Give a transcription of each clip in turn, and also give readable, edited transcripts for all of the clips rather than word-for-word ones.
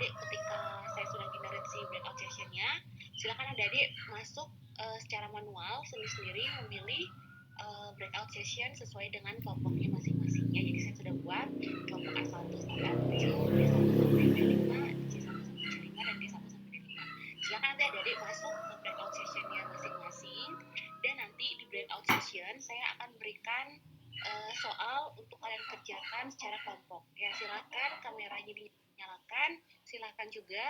adik-adik ketika saya sudah generate si breakout session-nya, silakan adik-adik masuk secara manual sendiri-sendiri memilih breakout session sesuai dengan kelompoknya masing-masing. Ya, jadi saya sudah buat kelompok A1 sampai A7, D1 sampai D5, C1 sampai C5, dan D1 sampai D5. Silakan nanti adik-adik masuk ke breakout session-nya masing-masing, dan nanti di breakout session saya akan berikan soal untuk kalian kerjakan secara kelompok. Ya, silakan kameranya dinyalakan, silakan juga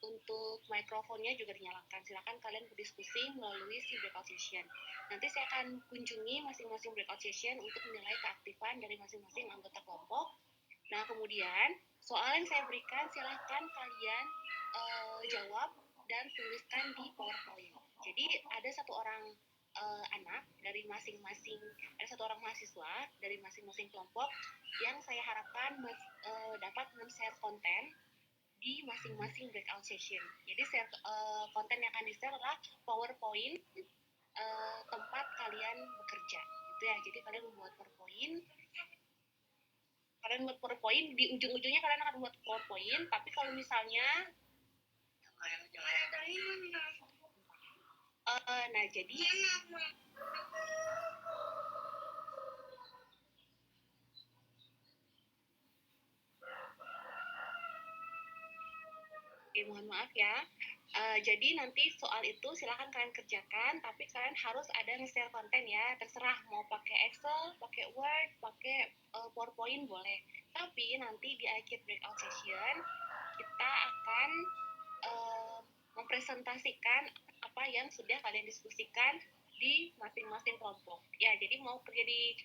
untuk mikrofonnya juga dinyalakan. Silakan kalian berdiskusi melalui si breakout session. Nanti saya akan kunjungi masing-masing breakout session untuk menilai keaktifan dari masing-masing anggota kelompok. Nah, kemudian soal yang saya berikan silakan kalian jawab dan tuliskan di PowerPoint. Jadi ada satu orang anak dari masing-masing, ada satu orang mahasiswa dari masing-masing kelompok yang saya harapkan dapat men-share konten di masing-masing breakout session. Jadi konten yang akan di-share adalah PowerPoint tempat kalian bekerja, gitu ya. Jadi kalian membuat PowerPoint, di ujung-ujungnya kalian akan buat PowerPoint, tapi kalau misalnya nah jadi mohon maaf ya. Jadi nanti soal itu silakan kalian kerjakan, tapi kalian harus ada nge-share konten ya. Terserah mau pakai Excel, pakai Word, pakai PowerPoint boleh. Tapi nanti di akhir breakout session kita akan mempresentasikan apa yang sudah kalian diskusikan di masing-masing kelompok. Ya, jadi mau kerja di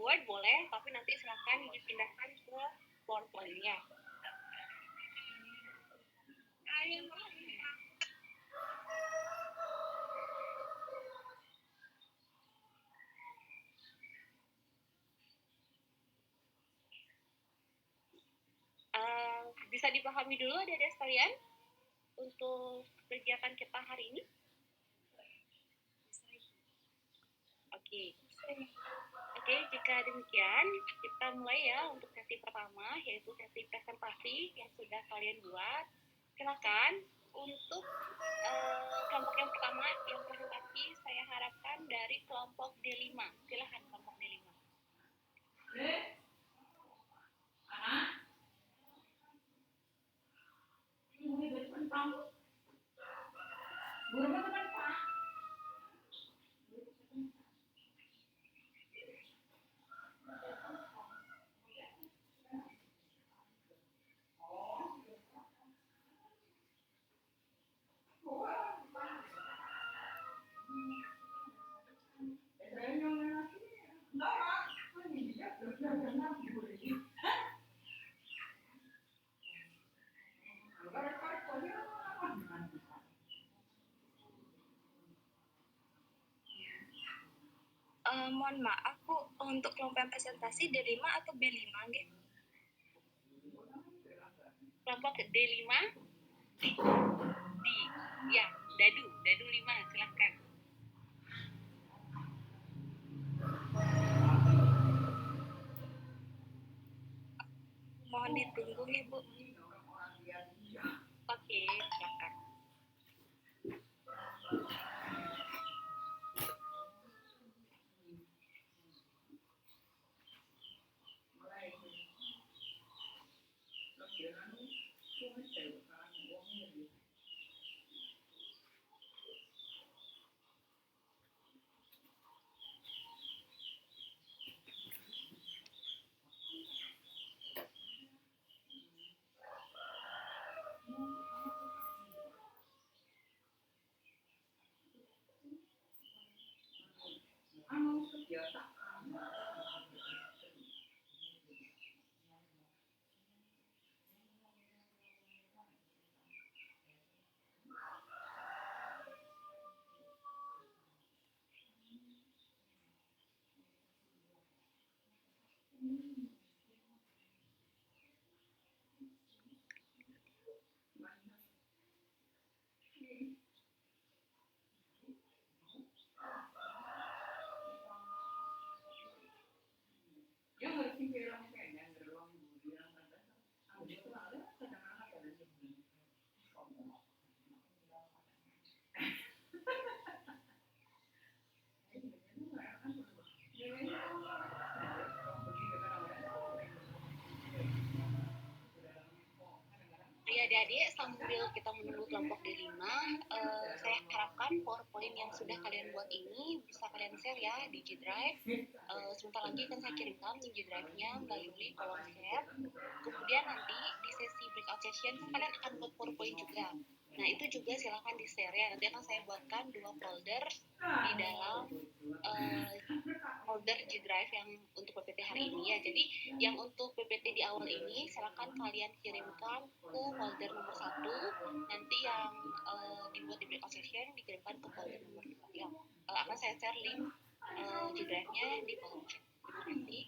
Word boleh, tapi nanti silakan dipindahkan ke PowerPoint-nya. Bisa dipahami dulu adik-adik sekalian untuk kegiatan kita hari ini? Oke, jika demikian kita mulai ya untuk sesi pertama, yaitu sesi presentasi yang sudah kalian buat. Silakan untuk kelompok yang pertama yang presentasi saya harapkan dari kelompok D5. Silakan kelompok D5. Mohon maaf Bu, untuk kelompok presentasi D5 atau B5 gitu? Kelompok D5 ya, Dadu 5, silahkan. Mohon ditunggu nih Bu. Oke, silahkan. adik-adik, sambil kita menunggu kelompok D5, saya harapkan PowerPoint yang sudah kalian buat ini bisa kalian share ya di G Drive. Sebentar lagi akan saya kirimkan di G Drive-nya melalui kolom share. Kemudian nanti di sesi breakout session kalian akan buat PowerPoint juga. Nah, itu juga silahkan di-share ya. Nanti akan saya buatkan 2 folder di dalam folder G Drive yang untuk PPT hari ini ya. Jadi yang untuk PPT di awal ini silahkan kalian kirimkan ke folder nomor 1. Nanti yang dibuat di breakout session dikirimkan ke folder nomor 2 ya. Akan saya share link G Drive-nya di kolom chat. Terima kasih.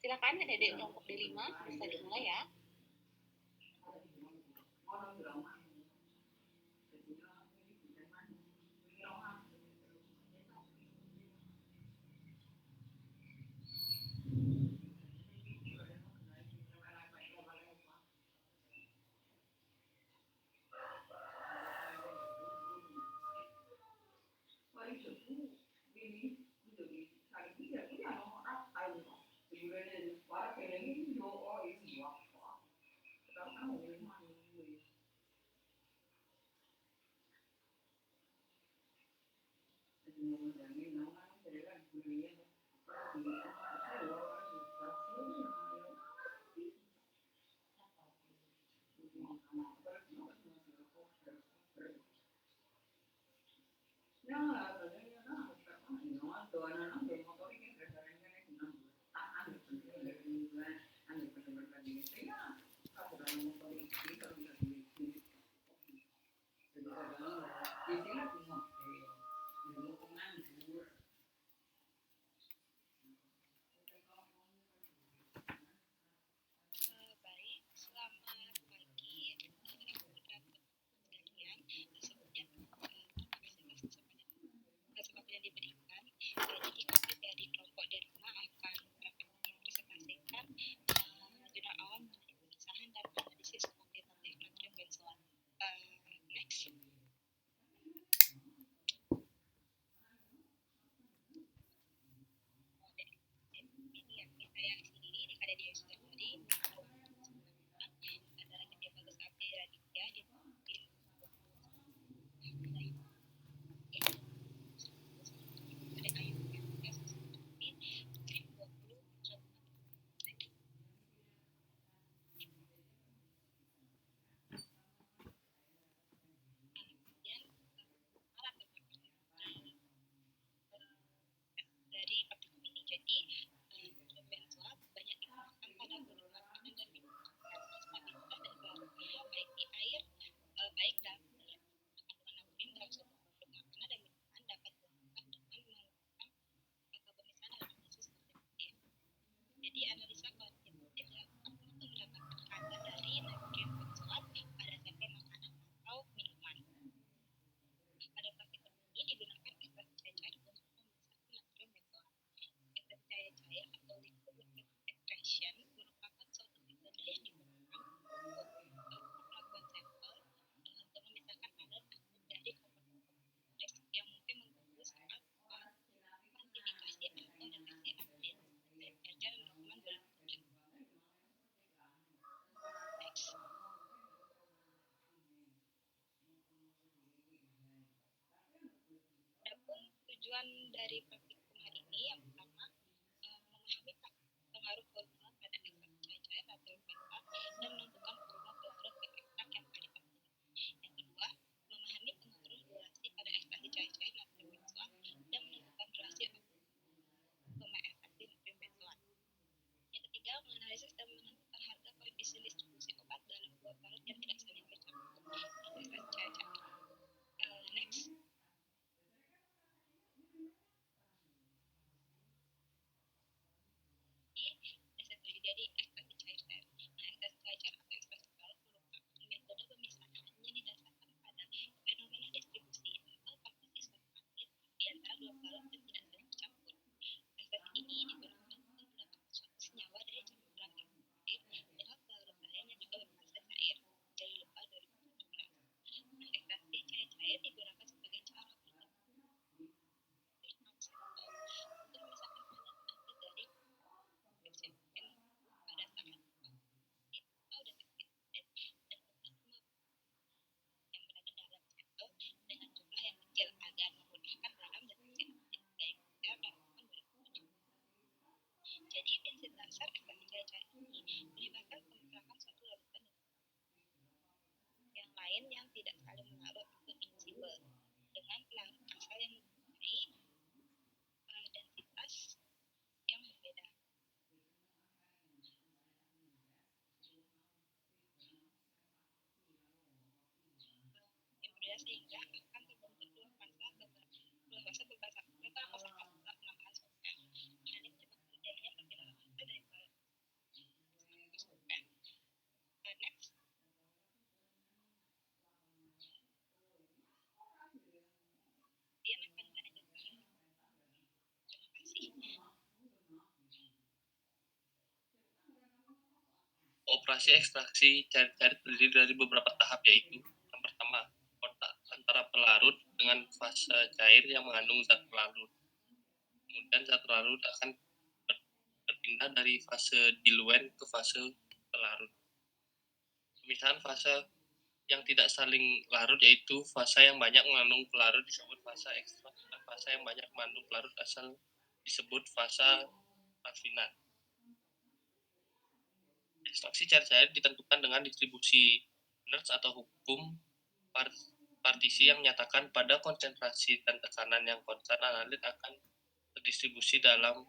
Silakan adik-adik kelompok D5 bisa dimulai ya. Baik, selamat pagi rekan-rekan sekalian. Sebelumnya terima kasih atas kesempatan yang diberikan. Jadi kami dari kelompok D5 akan mempresentasikan jurnal awal mengenai pemisahan dan analisis kuantitatif natrium benzoat. Next. Ini ya, saya sendiri ada di Sudari adalah Kedai Bagus Abdi Raditya di dari praktikum ini. Jadi benzoat banyak digunakan pada produk makanan dan minuman karena stabilitas dan kelarutnya baik di air baik dalam kandungan natrium dalam suatu produk makanan dan minuman dapat dilakukan dengan melakukan pemisahan dan analisis kuantitatif. Jadi analisa kuantitatif dilakukan untuk mendapatkan kadar dari natrium benzoat pada sampel makanan atau minuman. Pada praktikum ini digunakan ekstraksi cair untuk memisahkan natrium benzoat. Ekstraksi cair atau liquid extraction merupakan suatu metode yang digunakan untuk melakukan sampel untuk memisahkan kadar aktif dari komponen-komponen kompleks yang mungkin mengganggu saat kuantifikasi atau deteksi aktif dari cair dan rekaman bola nitrogen. Next. Adapun tujuan dari praktikum hari ini yang pertama memahami pengaruh formula pada ekstraksi cair natrium benzoat dan menentukan formula pelarut ekstrak yang akan dipakai. Yang kedua, memahami pengaruh durasi pada ekstraksi cair natrium benzoat dan menentukan durasi optimum efektif natrium benzoat. Yang ketiga, menganalisis dan menentukan harga koefisien distribusi obat dalam dua parut yang tidak saling bercampur di ekstraksi cair. Next. Jadi ekstraksi cair. Nah, ekstraksi cair atau tidak saling melarut atau miscible dengan pelarut asal yang mempunyai densitas yang berbeda. Yang berbeda sehingga akan terbentuk dua fase berdasarkan kosongan dalam penambahan sulfur. Hal ini menyebabkan terjadinya perpindahan fase dari pelarut ke sulfur. Next. Kemudian akan dilanjutkan. Terima kasih. Operasi ekstraksi cair-cair terdiri dari beberapa tahap, yaitu yang pertama, kontak antara pelarut dengan fase cair yang mengandung zat pelarut. Kemudian zat pelarut akan berpindah dari fase diluen ke fase pelarut. Pemisahan fase yang tidak saling larut yaitu fase yang banyak mengandung pelarut disebut fase ekstraksi dan fase yang banyak mengandung pelarut asal disebut fase raffinat. Ekstraksi cair-cair ditentukan dengan distribusi Nernst atau hukum partisi yang menyatakan pada konsentrasi dan tekanan yang konstan, analit akan terdistribusi dalam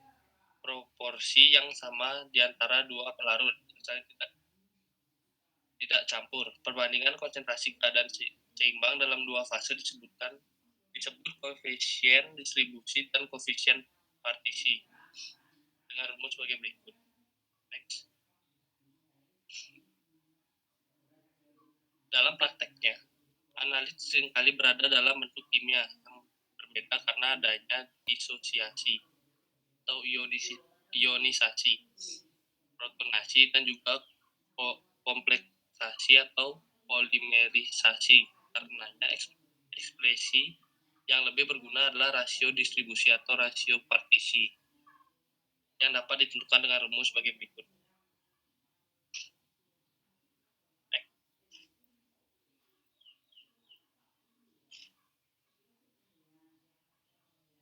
proporsi yang sama di antara dua pelarut, misalnya tidak campur. Perbandingan konsentrasi keadaan seimbang dalam dua fase disebut koefisien distribusi dan koefisien partisi dengan rumus sebagai berikut. Next. Dalam prakteknya, analit seringkali berada dalam bentuk kimia yang berbeda karena adanya disosiasi atau ionisasi, protonasi, dan juga kompleksasi atau polimerisasi. Karenanya ekspresi yang lebih berguna adalah rasio distribusi atau rasio partisi yang dapat ditentukan dengan rumus sebagai berikut.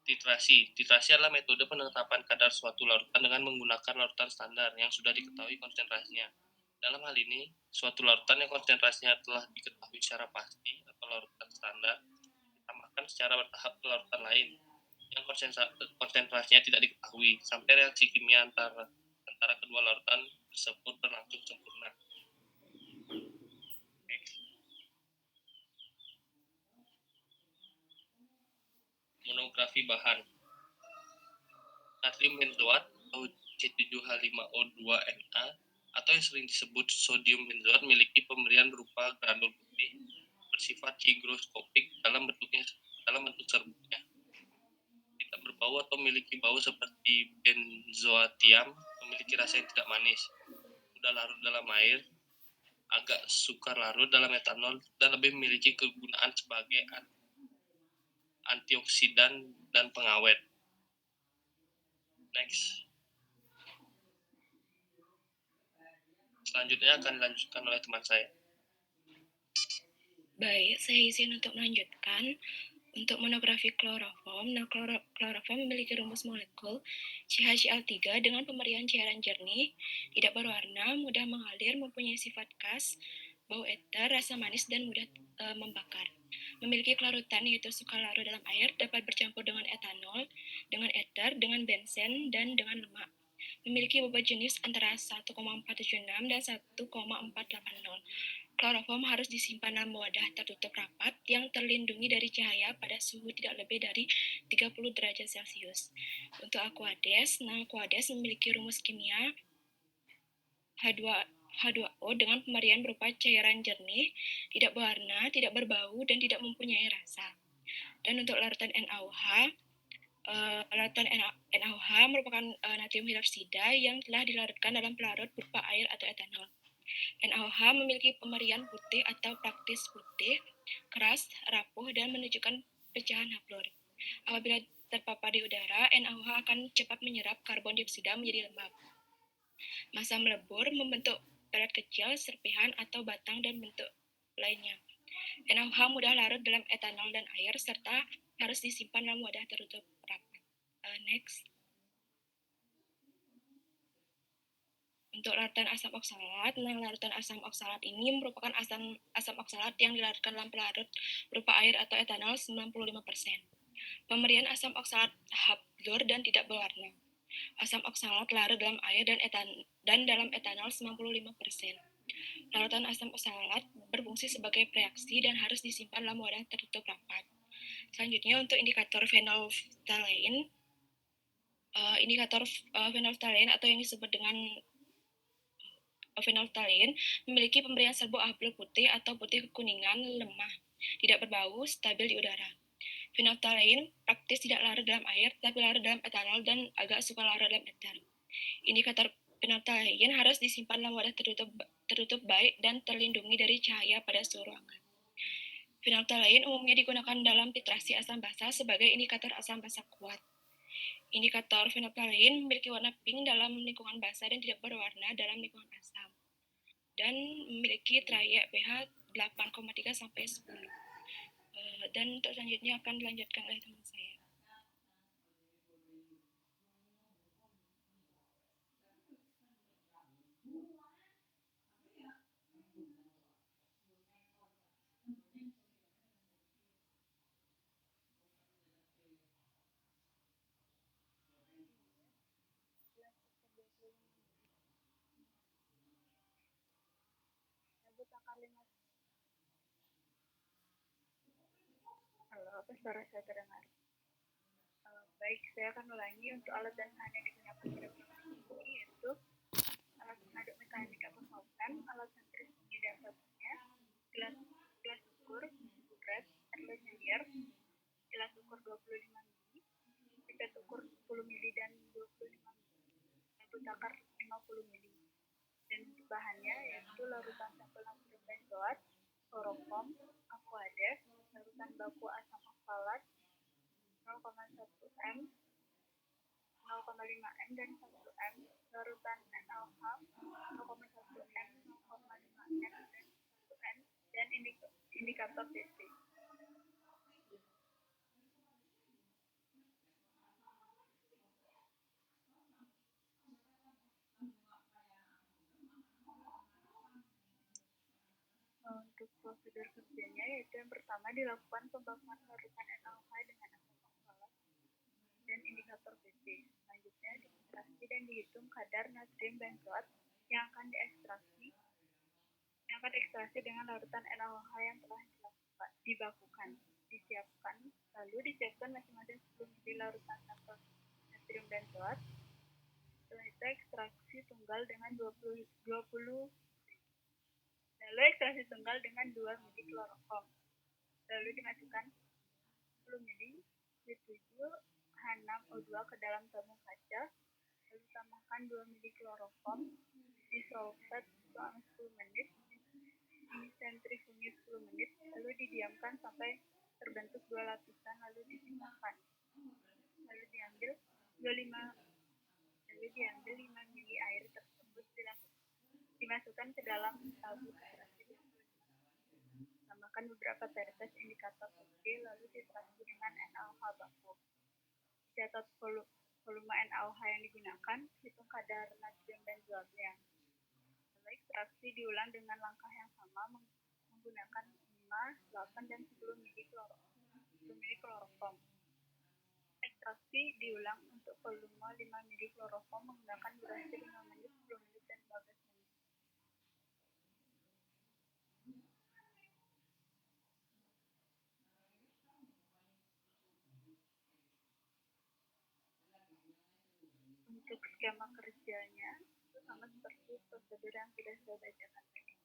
Titrasi. Titrasi adalah metode penetapan kadar suatu larutan dengan menggunakan larutan standar yang sudah diketahui konsentrasinya. Dalam hal ini, suatu larutan yang konsentrasinya telah diketahui secara pasti atau larutan standar ditambahkan secara bertahap ke larutan lain yang konsentrasinya tidak diketahui sampai reaksi kimia antara kedua larutan tersebut berlangsung sempurna. Monografi bahan. Natrium benzoat atau C7H5O2Na atau yang sering disebut sodium benzoat memiliki pemberian berupa granul putih bersifat higroskopik dalam bentuk serbuknya. Tidak berbau atau memiliki bau seperti benzoatium, memiliki rasa yang tidak manis, mudah larut dalam air, agak sukar larut dalam etanol, dan lebih memiliki kegunaan sebagai antioksidan dan pengawet. Next. Selanjutnya akan dilanjutkan oleh teman saya. Baik, saya izin untuk melanjutkan. Untuk monografi kloroform, kloroform memiliki rumus molekul CHCl3 dengan pemberian cairan jernih, tidak berwarna, mudah mengalir, mempunyai sifat khas, bau eter, rasa manis, dan mudah membakar. Memiliki kelarutan yaitu suka larut dalam air, dapat bercampur dengan etanol, dengan eter, dengan benzen, dan dengan lemak. Memiliki bobot jenis antara 1,476 dan 1,480. Kloroform harus disimpan dalam wadah tertutup rapat yang terlindungi dari cahaya pada suhu tidak lebih dari 30 derajat Celcius. Untuk Aquades, Aquades memiliki rumus kimia H2O dengan pemberian berupa cairan jernih, tidak berwarna, tidak berbau, dan tidak mempunyai rasa. Dan untuk larutan NaOH, larutan NaOH merupakan natrium hidroksida yang telah dilarutkan dalam pelarut berupa air atau etanol. NaOH memiliki pemberian putih atau praktis putih, keras, rapuh, dan menunjukkan pecahan haploid. Apabila terpapar di udara, NaOH akan cepat menyerap karbon dioksida menjadi lembab. Massa melebur membentuk pelet kecil, serpihan, atau batang, dan bentuk lainnya. NaOH mudah larut dalam etanol dan air, serta harus disimpan dalam wadah tertutup rapat. Next. Untuk larutan asam oksalat, larutan asam oksalat ini merupakan asam oksalat yang dilarutkan dalam pelarut berupa air atau etanol 95%. Pemberian asam oksalat hapblur dan tidak berwarna. Asam oksalat larut dalam air dan dalam etanol 95%. Larutan asam oksalat berfungsi sebagai preaksi dan harus disimpan dalam wadah tertutup rapat. Selanjutnya untuk indikator phenolphthalein, phenolphthalein atau yang disebut dengan phenolphthalein memiliki pemberian serbuk hapblur putih atau putih kekuningan lemah, tidak berbau, stabil di udara. Phenolphthalein praktis tidak larut dalam air, tapi larut dalam etanol dan agak suka larut dalam eter. Indikator phenolphthalein harus disimpan dalam wadah tertutup baik dan terlindungi dari cahaya pada suhu ruangan. Phenolphthalein umumnya digunakan dalam titrasi asam basa sebagai indikator asam basa kuat. Indikator phenolphthalein memiliki warna pink dalam lingkungan basah dan tidak berwarna dalam lingkungan asam. Dan memiliki trayek pH 8,3 sampai 10. Dan untuk selanjutnya akan dilanjutkan oleh teman saya. Halo, apa suara saya terdengar? Baik, saya akan ulangi untuk alat dan bahan yang digunakan pada proses ini, yaitu alat pengaduk mekanik atau solvent, alat sentrifugi dan sabunnya, gelas ukur, buret, air lenyer, gelas ukur 25 ml, pipet ukur 10 ml dan 25 ml, sabun takar 50 ml. Dan untuk bahannya yaitu larutan sampel natrium benzoat, kloroform, aquades, larutan baku asam oksalat 0,1 m, 0,5 m dan 1 m, larutan NaOH 0,1 m, 0,5 m dan 1 m, dan indikator DC. Untuk prosedur kerjanya yaitu yang pertama dilakukan pembakuan larutan NaOH dengan asam oksalat dan indikator BC. Selanjutnya diekstraksi dan dihitung kadar natrium benzoat yang akan diekstraksi dengan larutan NaOH yang telah dibakukan. Lalu disiapkan masing-masing 10 ml larutan sampel natrium benzoat. Setelah itu ekstraksi tunggal dengan 2 ml kloroform. Lalu dimasukkan 10 ml C7H6O2 ke dalam tabung kaca. Lalu tambahkan 2 ml kloroform, disolvet selama 10 menit, disentrifugi 10 menit, lalu didiamkan sampai terbentuk 2 lapisan, lalu disimpulkan. Lalu diambil 5 ml air tersebut dimasukkan ke dalam tabung ekstraksi. Tambahkan beberapa tetes indikator BC, lalu ditraksi dengan NaOH baku. Catat volume NaOH yang digunakan, hitung kadar natrium benzoatnya. Lalu ekstraksi diulang dengan langkah yang sama menggunakan 5, 8, dan 10 ml kloroform. Ekstraksi diulang untuk volume 5 ml kloroform menggunakan durasi 5 menit, 10 menit, dan 15 menit. Untuk skema kerjanya itu sama seperti prosedur yang sudah saya bacakan tadi.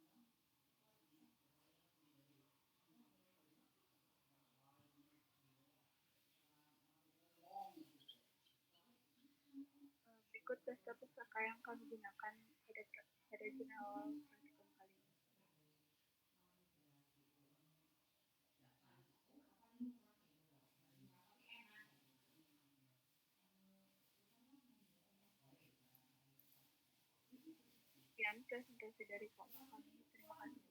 Berikut daftar pustaka yang kami gunakan pada jurnal praktikum kali ini. Sekian presentasi dari kami. Terima kasih.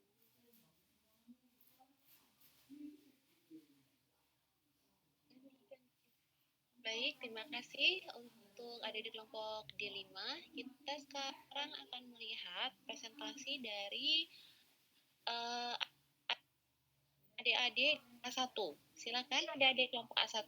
Baik, terima kasih untuk untuk adik-adik kelompok D5, kita sekarang akan melihat presentasi dari adik-adik A1. Silakan adik-adik kelompok A1.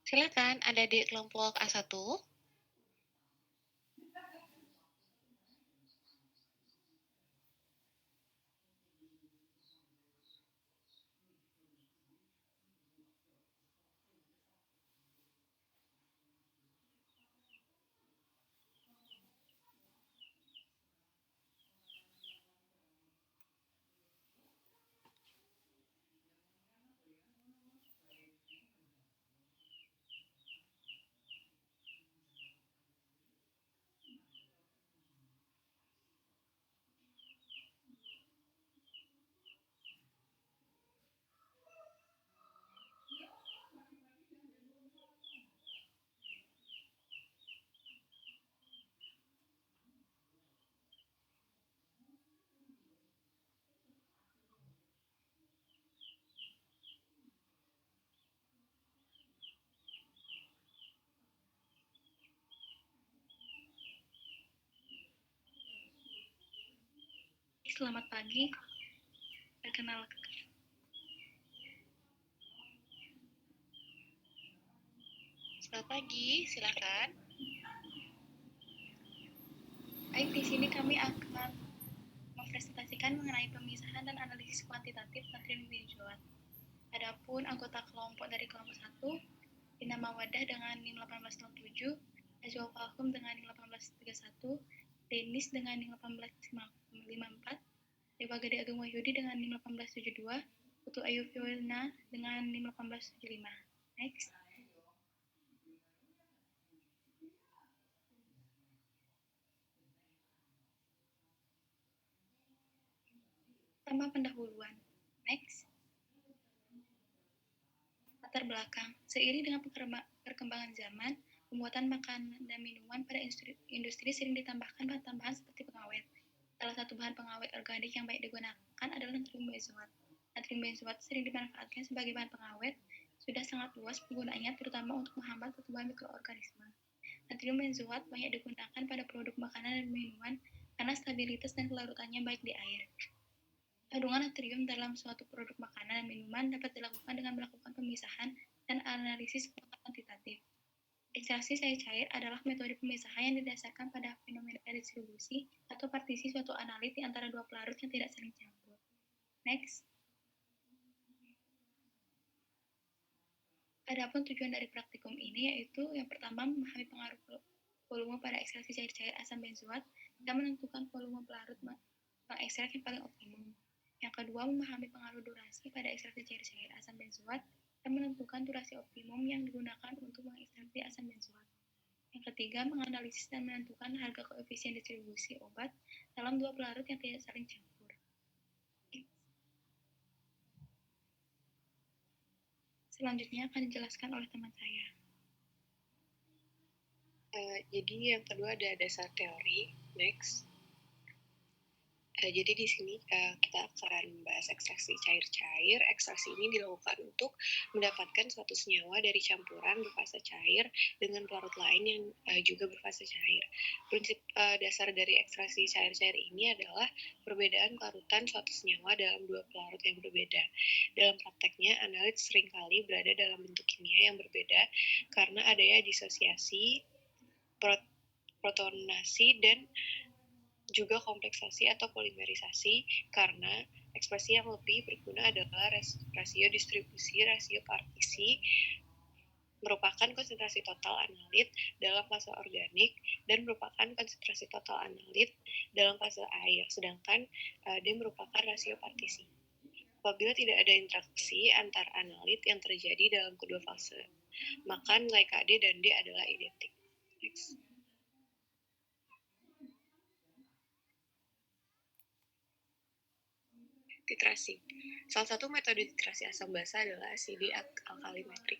Silakan adik-adik kelompok A1. Selamat pagi. Perkenalkan. Selamat pagi, silakan. Baik, di sini kami akan mempresentasikan mengenai pemisahan dan analisis kuantitatif natrium benzoat. Adapun anggota kelompok dari kelompok 1 dinama Wadah dengan NIM 1807, Najwa Fahum dengan NIM 1831, Denis dengan NIM 1854, Dewa Gede Agung Wahyudi dengan NIM 1872, Putu Ayu Fiona dengan NIM 1875. Next. Tambah pendahuluan. Next. Latar belakang. Seiring dengan perkembangan zaman, pembuatan makanan dan minuman pada industri sering ditambahkan bahan tambahan seperti pengawet. Salah satu bahan pengawet organik yang baik digunakan adalah natrium benzoat. Natrium benzoat sering dimanfaatkan sebagai bahan pengawet, sudah sangat luas penggunaannya terutama untuk menghambat pertumbuhan mikroorganisme. Natrium benzoat banyak digunakan pada produk makanan dan minuman karena stabilitas dan kelarutannya baik di air. Kandungan natrium dalam suatu produk makanan dan minuman dapat dilakukan dengan melakukan pemisahan dan analisis kuantitatif. Ekstraksi cair adalah metode pemisahan yang didasarkan pada fenomena distribusi atau partisi suatu analit di antara dua pelarut yang tidak saling campur. Next. Adapun tujuan dari praktikum ini yaitu yang pertama memahami pengaruh volume pada ekstraksi cair-cair asam benzoat dan menentukan volume pelarut mengekstrak yang paling optimum. Yang kedua, memahami pengaruh durasi pada ekstraksi cair-cair asam benzoat dan menentukan durasi optimum yang digunakan untuk mengekstraksi asam benzoat. Yang ketiga, menganalisis dan menentukan harga koefisien distribusi obat dalam dua pelarut yang tidak saling campur. Selanjutnya akan dijelaskan oleh teman saya. Jadi yang kedua ada dasar teori. Next. Jadi di sini kita akan membahas ekstraksi cair-cair. Ekstraksi ini dilakukan untuk mendapatkan suatu senyawa dari campuran berfasa cair dengan pelarut lain yang juga berfasa cair. Prinsip dasar dari ekstraksi cair-cair ini adalah perbedaan larutan suatu senyawa dalam dua pelarut yang berbeda. Dalam prakteknya, analit seringkali berada dalam bentuk kimia yang berbeda karena adanya disosiasi, protonasi, dan juga kompleksasi atau polimerisasi, karena ekspresi yang lebih berguna adalah rasio distribusi, rasio partisi, merupakan konsentrasi total analit dalam fase organik dan merupakan konsentrasi total analit dalam fase air, sedangkan dia merupakan rasio partisi. Apabila tidak ada interaksi antar analit yang terjadi dalam kedua fase, maka nilai KD dan D adalah identik. Next. Titrasi. Salah satu metode titrasi asam basa adalah asidi alkalimetri.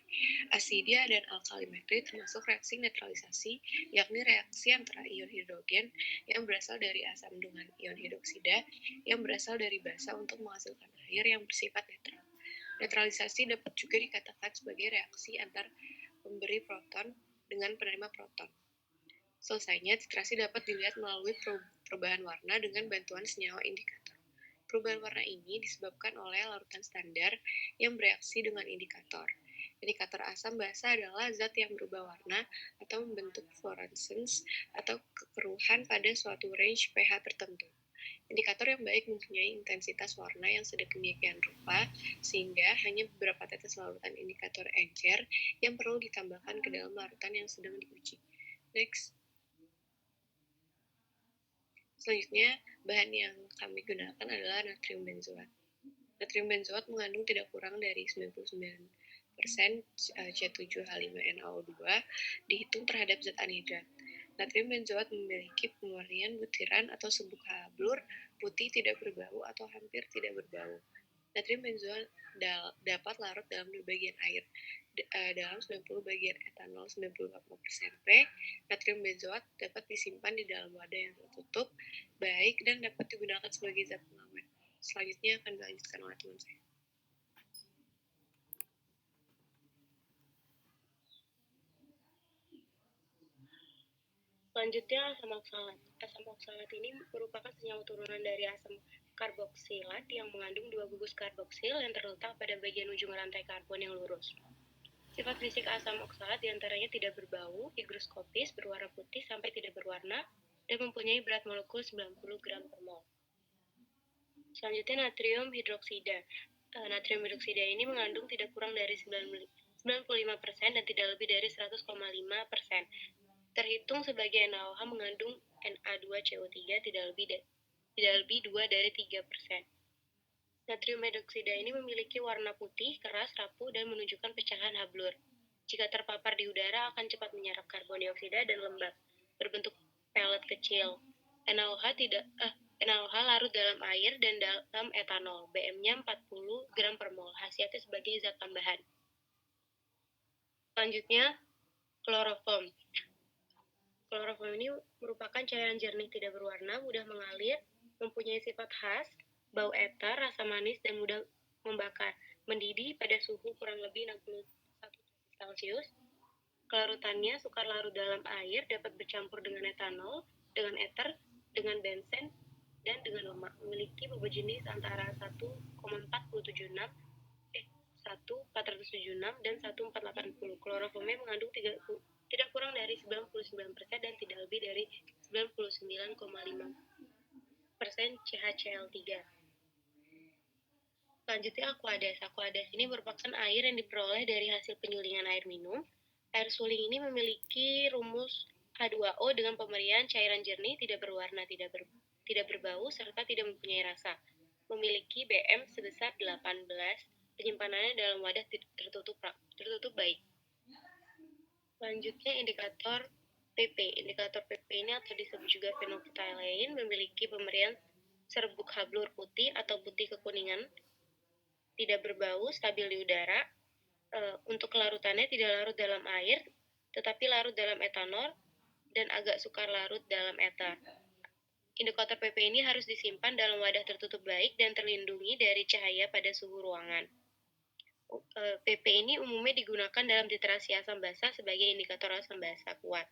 Asidia dan alkalimetri termasuk reaksi netralisasi, yakni reaksi antara ion hidrogen yang berasal dari asam dengan ion hidroksida yang berasal dari basa untuk menghasilkan air yang bersifat netral. Netralisasi dapat juga dikatakan sebagai reaksi antar pemberi proton dengan penerima proton. Selesainya, titrasi dapat dilihat melalui perubahan warna dengan bantuan senyawa indikator. Perubahan warna ini disebabkan oleh larutan standar yang bereaksi dengan indikator. Indikator asam basa adalah zat yang berubah warna atau membentuk fluorescence atau kekeruhan pada suatu range pH tertentu. Indikator yang baik mempunyai intensitas warna yang sedemikian rupa sehingga hanya beberapa tetes larutan indikator encer yang perlu ditambahkan ke dalam larutan yang sedang diuji. Next. Selanjutnya, bahan yang kami gunakan adalah natrium benzoat. Natrium benzoat mengandung tidak kurang dari 99% C7H5NaO2 dihitung terhadap zat anhidrat. Natrium benzoat memiliki pemurnian butiran atau serbuk hablur putih tidak berbau atau hampir tidak berbau. Natrium benzoat dapat larut dalam 2 bagian air. Dalam 90 bagian etanol 95% P, natrium benzoat dapat disimpan di dalam wadah yang tertutup baik dan dapat digunakan sebagai zat pengawet. Selanjutnya akan dilanjutkan oleh teman saya. Selanjutnya asam oksalat. Asam oksalat ini merupakan senyawa turunan dari asam karboksilat yang mengandung 2 gugus karboksil yang terletak pada bagian ujung rantai karbon yang lurus. Sifat fisik asam oksalat diantaranya tidak berbau, higroskopis, berwarna putih sampai tidak berwarna, dan mempunyai berat molekul 90 gram per mol. Selanjutnya natrium hidroksida. Natrium hidroksida ini mengandung tidak kurang dari 95% dan tidak lebih dari 100,5%. Terhitung sebagai NaOH mengandung Na2CO3 tidak lebih 2 dari 3%. Natrium hidroksida ini memiliki warna putih, keras, rapuh, dan menunjukkan pecahan hablur. Jika terpapar di udara akan cepat menyerap karbon dioksida dan lembab, berbentuk pelet kecil. NaOH larut dalam air dan dalam etanol, BM-nya 40 gram per mol, khasiatnya sebagai zat tambahan. Selanjutnya, kloroform. Kloroform ini merupakan cairan jernih tidak berwarna, mudah mengalir, mempunyai sifat khas, bau etar, rasa manis, dan mudah membakar. Mendidih pada suhu kurang lebih 61 Celcius. Kelarutannya sukar larut dalam air, dapat bercampur dengan etanol, dengan eter, dengan benzen, dan dengan lemak. Memiliki bobot jenis antara 1,476, 1,476 dan 1,480. Kloroformnya mengandung tidak kurang dari 99% dan tidak lebih dari 99,5% CHCl3. Selanjutnya Aquades. Aquades ini merupakan air yang diperoleh dari hasil penyulingan air minum. Air suling ini memiliki rumus H2O dengan pemberian cairan jernih, tidak berwarna, tidak berbau, serta tidak mempunyai rasa. Memiliki BM sebesar 18, penyimpanannya dalam wadah tertutup baik. Selanjutnya indikator PP. Indikator PP ini atau disebut juga phenolphthalein memiliki pemberian serbuk hablur putih atau putih kekuningan, tidak berbau, stabil di udara. Untuk kelarutannya tidak larut dalam air, tetapi larut dalam etanol dan agak sukar larut dalam eter. Indikator PP ini harus disimpan dalam wadah tertutup baik dan terlindungi dari cahaya pada suhu ruangan. PP ini umumnya digunakan dalam titrasi asam basa sebagai indikator asam basa kuat.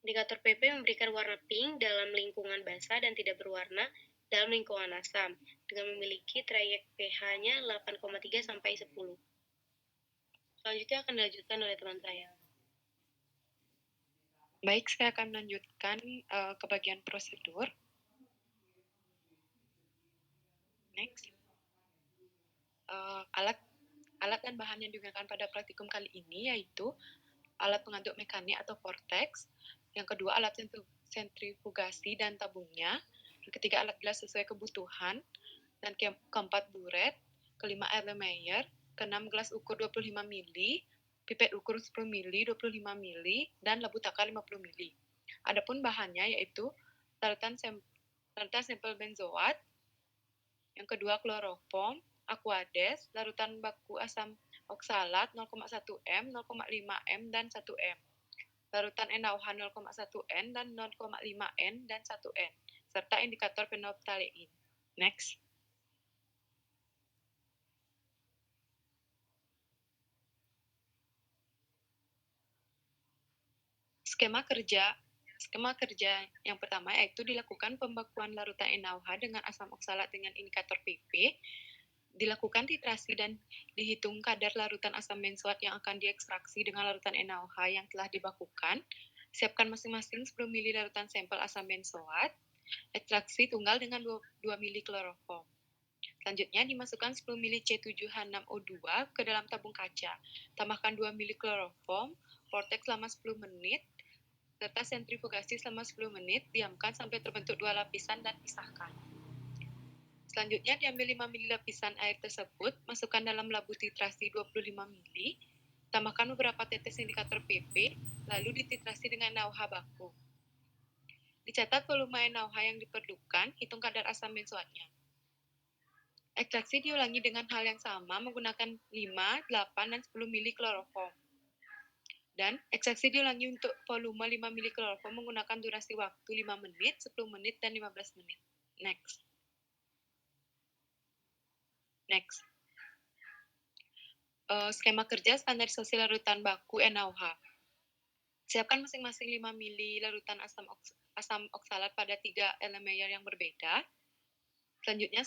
Indikator PP memberikan warna pink dalam lingkungan basa dan tidak berwarna dalam lingkungan asam, dengan memiliki trayek pH-nya 8,3 sampai 10. Selanjutnya akan dilanjutkan oleh teman saya. Baik, saya akan melanjutkan ke bagian prosedur. Next. Alat dan bahan yang digunakan pada praktikum kali ini yaitu alat pengaduk mekanik atau vortex, yang kedua alat sentrifugasi dan tabungnya, yang ketiga alat gelas sesuai kebutuhan, dan keempat buret, kelima Erlenmeyer, keenam gelas ukur 25 ml, pipet ukur 10 ml, 25 ml, dan labu takar 50 ml. Adapun bahannya yaitu larutan sampel benzoat, yang kedua kloroform, aquades, larutan baku asam oksalat 0,1 m, 0,5 m, dan 1 m. Larutan NaOH 0,1 N dan 0,5 N dan 1 N, serta indikator fenolftalein. Next. Skema kerja yang pertama yaitu dilakukan pembakuan larutan NaOH dengan asam oksalat dengan indikator PP, dilakukan titrasi dan dihitung kadar larutan asam benzoat yang akan diekstraksi dengan larutan NaOH yang telah dibakukan. Siapkan masing-masing 10 ml larutan sampel asam benzoat, ekstraksi tunggal dengan 2 ml kloroform. Selanjutnya dimasukkan 10 ml C7H6O2 ke dalam tabung kaca. Tambahkan 2 ml kloroform, vortex selama 10 menit, serta sentrifugasi selama 10 menit, diamkan sampai terbentuk 2 lapisan dan pisahkan. Selanjutnya diambil 5 ml lapisan air tersebut, masukkan dalam labu titrasi 25 ml, tambahkan beberapa tetes indikator PP, lalu dititrasi dengan NaOH baku. Dicatat volume NaOH yang diperlukan, hitung kadar asam benzoatnya. Ekstraksi diulangi dengan hal yang sama menggunakan 5, 8, dan 10 ml kloroform. Dan ekstraksi diulangi untuk volume 5 ml kloroform menggunakan durasi waktu 5 menit, 10 menit, dan 15 menit. Next. Skema kerja standarisasi larutan baku NaOH. Siapkan masing-masing 5 ml larutan asam oksalat pada 3 Erlenmeyer yang berbeda. Selanjutnya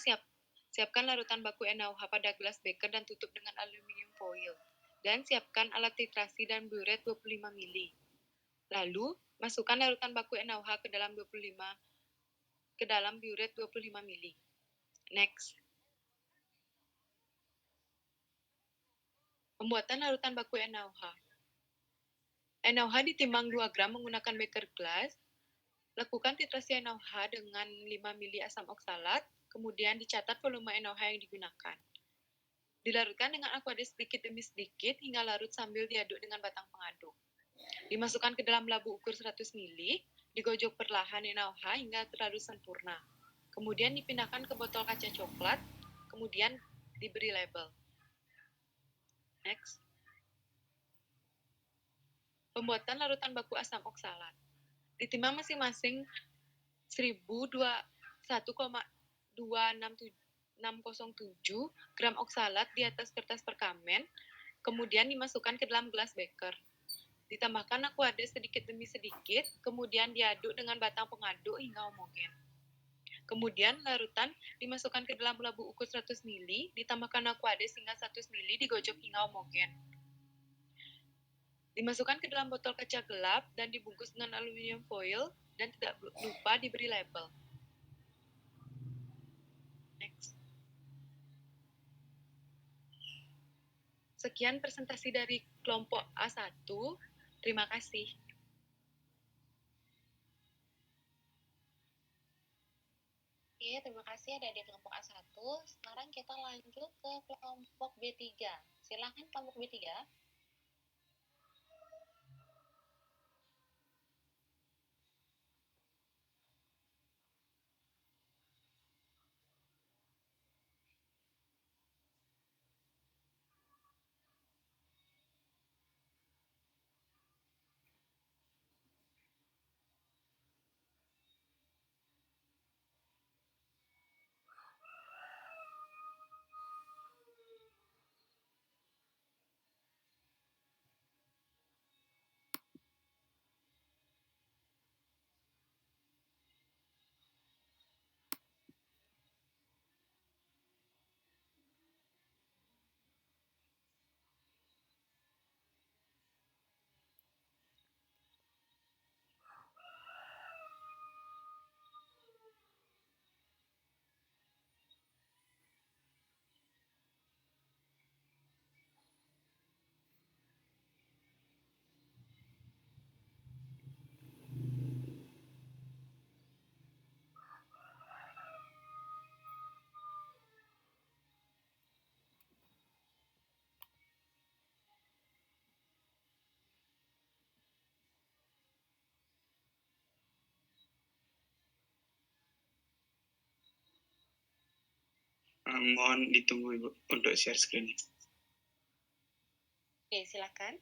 siapkan larutan baku NaOH pada gelas beker dan tutup dengan aluminium foil. Dan siapkan alat titrasi dan buret 25 ml. Lalu, masukkan larutan baku NaOH ke dalam buret 25 ml. Next. Pembuatan larutan baku NaOH. NaOH ditimbang 2 gram menggunakan beker gelas. Lakukan titrasi NaOH dengan 5 ml asam oksalat, kemudian dicatat volume NaOH yang digunakan. Dilarutkan dengan aquades sedikit demi sedikit hingga larut sambil diaduk dengan batang pengaduk. Dimasukkan ke dalam labu ukur 100 ml, digojok perlahan NaOH hingga terlalu sempurna. Kemudian dipindahkan ke botol kaca coklat, kemudian diberi label. Next. Pembuatan larutan baku asam oksalat. Ditimbang masing-masing 1,267 gram oksalat di atas kertas perkamen, kemudian dimasukkan ke dalam gelas beker. Ditambahkan aquades sedikit demi sedikit, kemudian diaduk dengan batang pengaduk hingga homogen. Kemudian larutan dimasukkan ke dalam labu ukur 100 ml, ditambahkan aquades hingga 100 ml, digojok hingga homogen. Dimasukkan ke dalam botol kaca gelap dan dibungkus dengan aluminium foil dan tidak lupa diberi label. Next. Sekian presentasi dari kelompok A1. Terima kasih. Oke, terima kasih ada di kelompok A1. Sekarang kita lanjut ke kelompok B3. Silakan kelompok B3. Mohon ditunggu Ibu untuk share screen. Oke, silakan.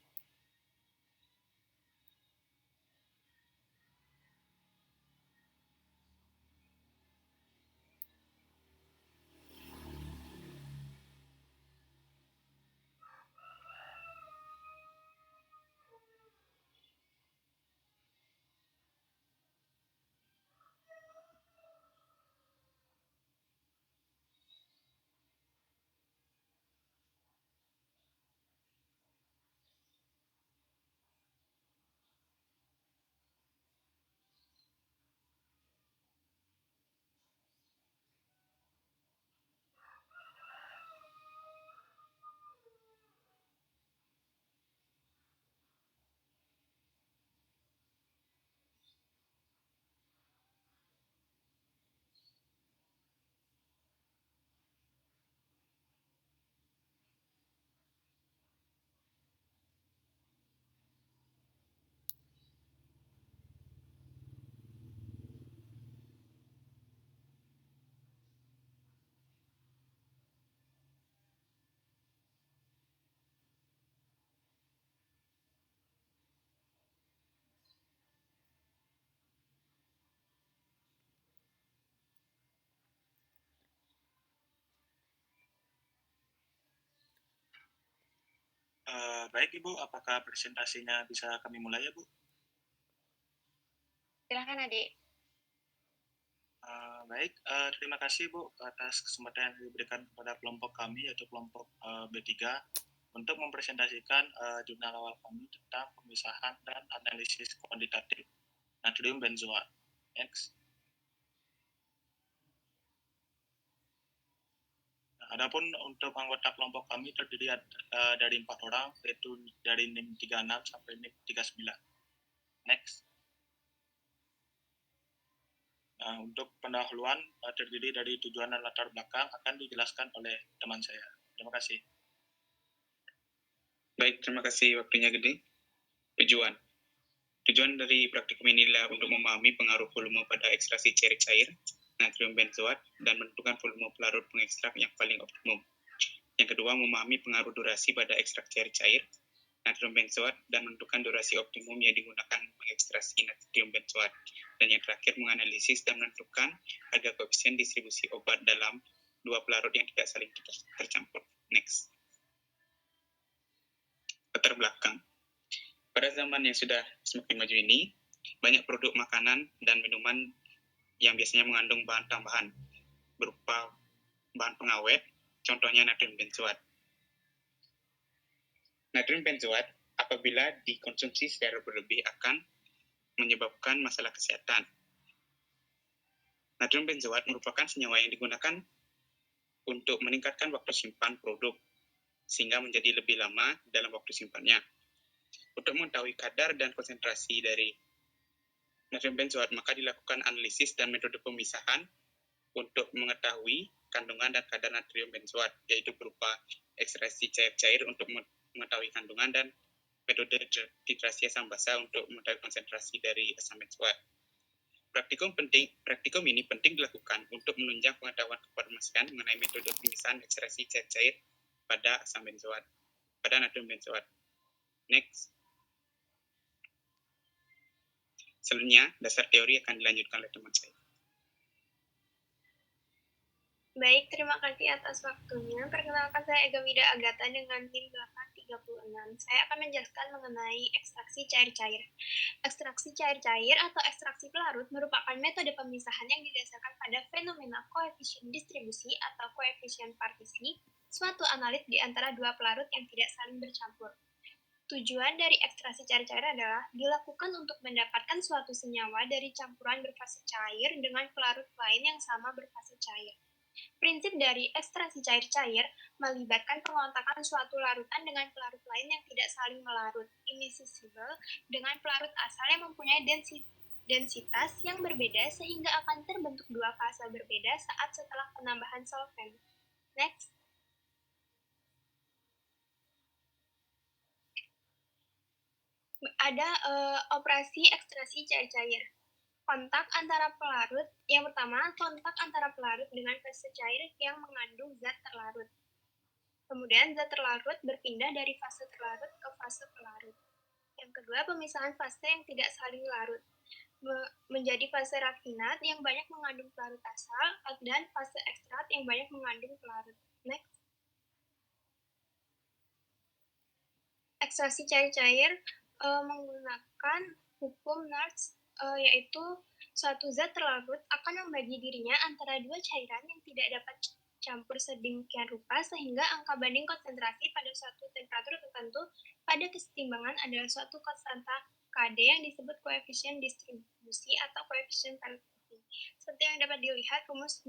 Baik Ibu, apakah presentasinya bisa kami mulai ya Bu? Silakan Adik. Baik, terima kasih Bu atas kesempatan yang diberikan kepada kelompok kami yaitu kelompok B3 untuk mempresentasikan jurnal awal kami tentang pemisahan dan analisis kuantitatif natrium benzoat. Next. Adapun untuk anggota kelompok kami terdiri dari 4 orang, yaitu dari NIM 36 sampai NIM 39. Next. Nah, untuk pendahuluan terdiri dari tujuan dan latar belakang akan dijelaskan oleh teman saya. Terima kasih. Baik, terima kasih waktunya Gede. Tujuan dari praktikum ini adalah untuk memahami pengaruh volume pada ekstraksi cair natrium benzoat dan menentukan volume pelarut pengekstrak yang paling optimum. Yang kedua, memahami pengaruh durasi pada ekstrak cair natrium benzoat dan menentukan durasi optimum yang digunakan mengekstraksi natrium benzoat. Dan yang terakhir, menganalisis dan menentukan harga koefisien distribusi obat dalam dua pelarut yang tidak saling tercampur. Next. Latar belakang. Pada zaman yang sudah semakin maju ini, banyak produk makanan dan minuman yang biasanya mengandung bahan tambahan berupa bahan pengawet, contohnya natrium benzoat. Natrium benzoat apabila dikonsumsi secara berlebih akan menyebabkan masalah kesehatan. Natrium benzoat merupakan senyawa yang digunakan untuk meningkatkan waktu simpan produk sehingga menjadi lebih lama dalam waktu simpannya. Untuk mengetahui kadar dan konsentrasi dari natrium benzoat, maka dilakukan analisis dan metode pemisahan untuk mengetahui kandungan dan kadar natrium benzoat, yaitu berupa ekstraksi cair-cair untuk mengetahui kandungan dan metode titrasi asam basa untuk mengetahui konsentrasi dari asam benzoat. Praktikum ini penting dilakukan untuk menunjang pengetahuan kefarmasian mengenai metode pemisahan ekstraksi cair-cair pada asam benzoat, pada natrium benzoat. Next. Selanjutnya, dasar teori akan dilanjutkan oleh teman saya. Baik, terima kasih atas waktunya. Perkenalkan saya Ega Mida Agatha dengan NIM 836. Saya akan menjelaskan mengenai ekstraksi cair-cair. Ekstraksi cair-cair atau ekstraksi pelarut merupakan metode pemisahan yang didasarkan pada fenomena koefisien distribusi atau koefisien partisi, suatu analit di antara dua pelarut yang tidak saling bercampur. Tujuan dari ekstraksi cair-cair adalah dilakukan untuk mendapatkan suatu senyawa dari campuran berfase cair dengan pelarut lain yang sama berfase cair. Prinsip dari ekstraksi cair-cair melibatkan pengontakan suatu larutan dengan pelarut lain yang tidak saling melarut, immiscible, dengan pelarut asal yang mempunyai densitas yang berbeda sehingga akan terbentuk dua fase berbeda saat setelah penambahan solvent. Next. Ada operasi ekstraksi cair-cair. kontak antara pelarut. Yang pertama, kontak antara pelarut dengan fase cair yang mengandung zat terlarut. Kemudian zat terlarut berpindah dari fase terlarut ke fase pelarut. Yang kedua, pemisahan fase yang tidak saling larut menjadi fase rafinat yang banyak mengandung pelarut asal dan fase ekstrak yang banyak mengandung pelarut. Next. Ekstraksi cair-cair menggunakan hukum Nernst, yaitu suatu zat terlarut akan membagi dirinya antara dua cairan yang tidak dapat campur sedemikian rupa sehingga angka banding konsentrasi pada suatu temperatur tertentu pada kesetimbangan adalah suatu konstanta KD yang disebut koefisien distribusi atau koefisien PPT. Seperti yang dapat dilihat rumus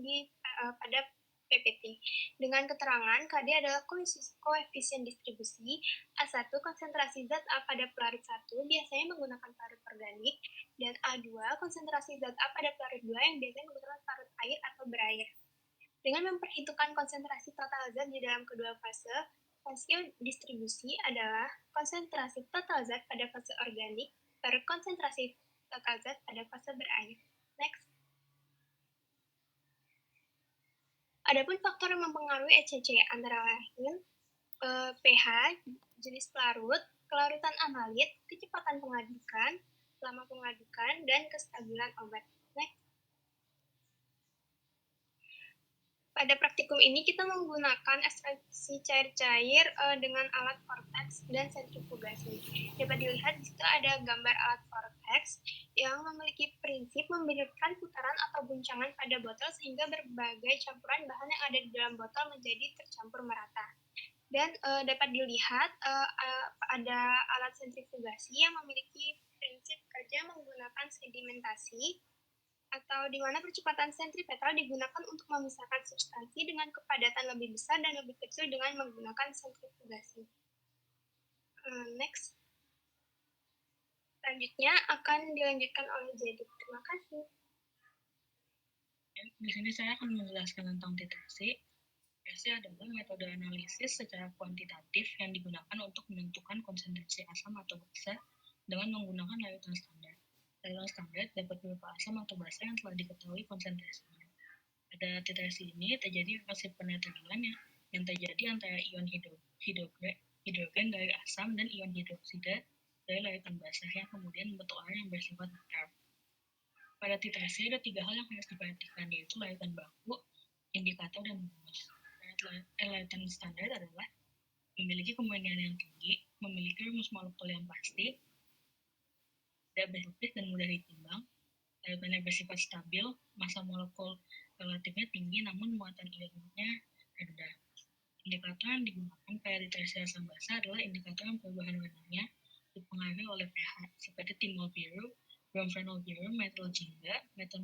pada PPT. Dengan keterangan KD adalah koefisien distribusi A1 konsentrasi zat A pada pelarut 1 biasanya menggunakan pelarut organik dan A2 konsentrasi zat A pada pelarut 2 yang biasanya menggunakan pelarut air atau berair. Dengan memperhitungkan konsentrasi total zat di dalam kedua fase, rasio distribusi adalah konsentrasi total zat pada fase organik per konsentrasi total zat pada fase berair. Next. Adapun faktor yang mempengaruhi ECC antara lain pH, jenis pelarut, kelarutan amalit, kecepatan pengadukan, lama pengadukan, dan kestabilan obat. Next. Pada praktikum ini kita menggunakan ekstraksi cair-cair dengan alat vortex dan sentrifugasi. Dapat dilihat di situ ada gambar alat vortex yang memiliki prinsip memberikan putaran atau guncangan pada botol sehingga berbagai campuran bahan yang ada di dalam botol menjadi tercampur merata. Dan dapat dilihat ada alat sentrifugasi yang memiliki prinsip kerja menggunakan sedimentasi atau di mana percepatan sentripetal digunakan untuk memisahkan substansi dengan kepadatan lebih besar dan lebih kecil dengan menggunakan sentrifugasi. Next. Selanjutnya akan dilanjutkan oleh Jadi. Terima kasih. Di sini saya akan menjelaskan tentang titrasi. Titrasi adalah metode analisis secara kuantitatif yang digunakan untuk menentukan konsentrasi asam atau basa dengan menggunakan larutan standar. Larutan standar dapat berupa asam atau basa yang telah diketahui konsentrasinya. Pada titrasi ini terjadi reaksi penetralan yang terjadi antara ion hidrogen dari asam dan ion hidroksida dari larutan basah yang kemudian membentuk air yang bersifat netral. Pada titrasi ada 3 hal yang harus diperhatikan, yaitu larutan baku, indikator, dan rumus. Larutan standar adalah memiliki kemurnian yang tinggi, memiliki rumus molekul yang pasti, tidak berlapis dan mudah ditimbang, larutannya bersifat stabil, massa molekul relatifnya tinggi namun muatan ionnya rendah. Indikator yang digunakan pada titrasi asam basa adalah indikator yang perubahan warnanya dipengaruhi oleh pH, seperti timol biru, bromfenol biru, metil jingga, metil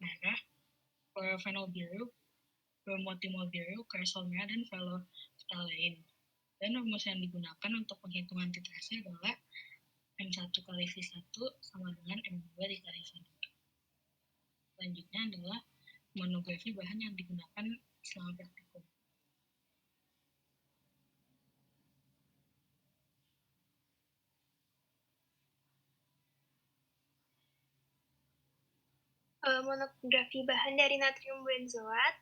merah, chlorofenol biru, bromotimol biru, karsol merah, dan phthalate. Dan rumus yang digunakan untuk penghitungan titrasi adalah M1 kali V1 sama dengan M2 dikali V2. Selanjutnya adalah monografi bahan yang digunakan selama praktikum. Monografi bahan dari natrium benzoat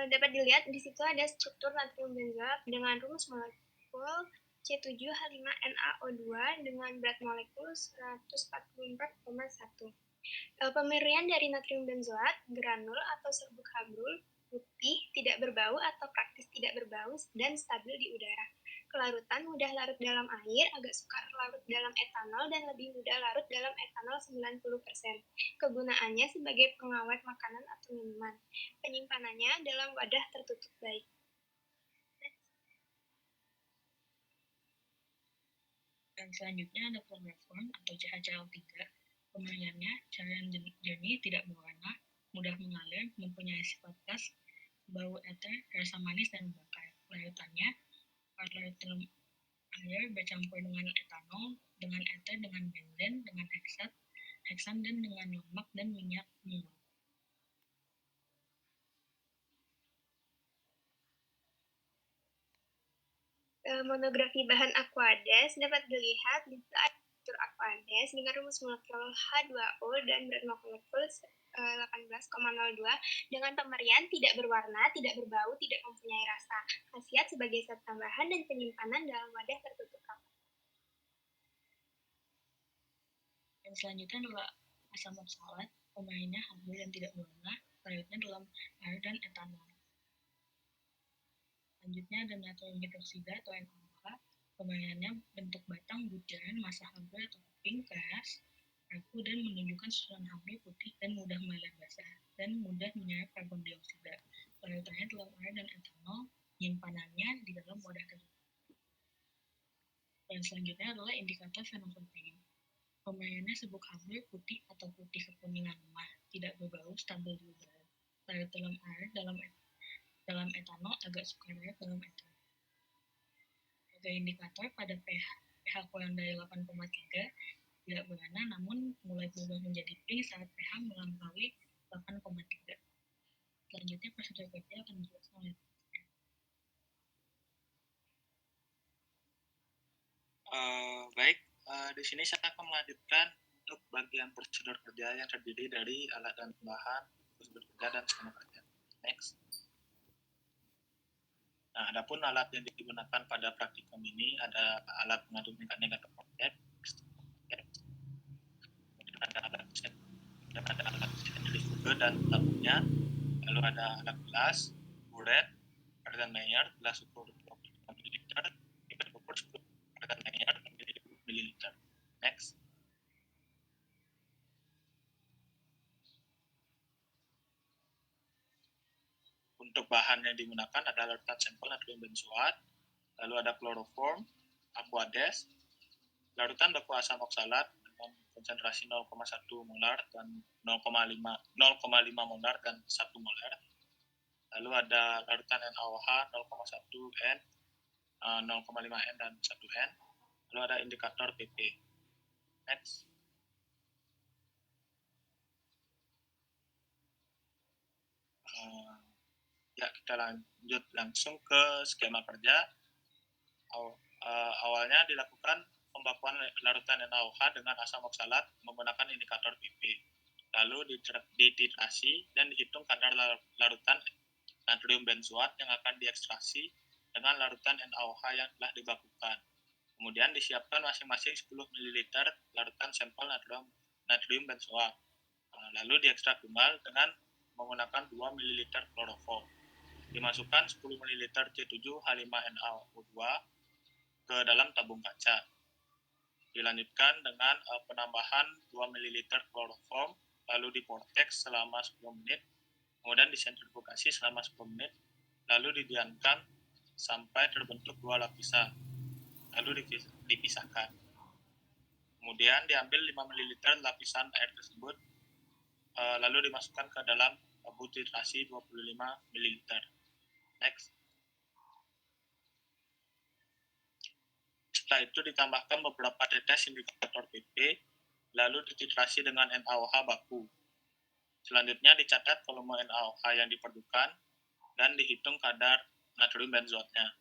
dapat dilihat di situ ada struktur natrium benzoat dengan rumus molekul C7H5NaO2 dengan berat molekul 144,1. Pemirian dari natrium benzoat, granul atau serbuk habrul, putih, tidak berbau atau praktis tidak berbau, dan stabil di udara. Kelarutan mudah larut dalam air, agak sukar larut dalam etanol, dan lebih mudah larut dalam etanol 90%. Kegunaannya sebagai pengawet makanan atau minuman. Penyimpanannya dalam wadah tertutup baik. Dan selanjutnya ada chloroform atau CHCl3. Pemilihannya cairan jernih, tidak berwarna, mudah mengalir, mempunyai sifat khas, bau eter, rasa manis, dan membakar. Larutannya larutan air bercampur dengan etanol, dengan eter, dengan benzen, dengan heksan, dan dengan lemak dan minyak menguap. Monografi bahan Aquades dapat dilihat di struktur Aquades dengan rumus molekul H2O dan berat molekul 18,02 dengan pemberian tidak berwarna, tidak berbau, tidak mempunyai rasa, khasiat sebagai zat tambahan dan penyimpanan dalam wadah tertutup rapat. Dan selanjutnya adalah asam oksalat, pemainnya H2 dan tidak berwarna, larutnya dalam air dan etanol. Selanjutnya ada natrium hidroksida atau NaOH, pemainannya bentuk batang butiran, massa Hb atau keping, keras, ragu dan menunjukkan susunan Hb putih dan mudah meleleh basah dan mudah menyerap karbon dioksida. Larutannya dalam air dan etanol, penyimpanannya di dalam wadah tertutup. Dan selanjutnya adalah indikator fenoprotein. Pemainannya sebuk Hb putih atau putih kekuningan lemah, tidak berbau, stabil di udara. Larut dalam air, dalam etanol, agak suka larut dalam etanol. Sebagai indikator pada pH kurang dari 8,3 tidak berwarna namun mulai berubah menjadi pink saat pH melampaui 8,3. Selanjutnya prosedur kerja akan dijelaskan oleh Baik, di sini saya akan melanjutkan untuk bagian prosedur kerja yang terdiri dari alat dan bahan, prosedur kerja dan skema kerja. Next. Nah, adapun alat yang digunakan pada praktikum ini ada alat pengatur mekanik atau project, kemudian ada alat centrifuge dan tabungnya, lalu ada alat gelas, buret, Erlenmeyer, gelas ukur 25 ml, pipet ukur 10 Erlenmeyer, 1000 ml. Next. Untuk bahan yang digunakan ada larutan sampel natrium benzoat, lalu ada kloroform, Aquades, larutan baku asam oksalat dengan konsentrasi 0,1 molar dan 0,5 molar dan 1 molar. Lalu ada larutan NaOH 0,1 N, 0,5 N dan 1 N. Lalu ada indikator PP. Next. Ya, kita lanjut langsung ke skema kerja. Awalnya dilakukan pembakuan larutan NaOH dengan asam oksalat menggunakan indikator PP. Lalu dititrasi dan dihitung kadar larutan natrium benzoat yang akan diekstraksi dengan larutan NaOH yang telah dibakukan. Kemudian disiapkan masing-masing 10 ml larutan sampel natrium benzoat. Lalu diekstrak tunggal dengan menggunakan 2 ml kloroform. Dimasukkan 10 ml C7H5NaO2 ke dalam tabung kaca. Dilanjutkan dengan penambahan 2 ml kloroform, lalu divortex selama 10 menit, kemudian disentrifugasi selama 10 menit, lalu didiamkan sampai terbentuk 2 lapisan, lalu dipisahkan. Kemudian diambil 5 ml lapisan air tersebut, lalu dimasukkan ke dalam tabung titrasi 25 ml. Next. Setelah itu ditambahkan beberapa tetes indikator PP, lalu dititrasi dengan NaOH baku. Selanjutnya dicatat volume NaOH yang diperlukan dan dihitung kadar natrium benzoatnya.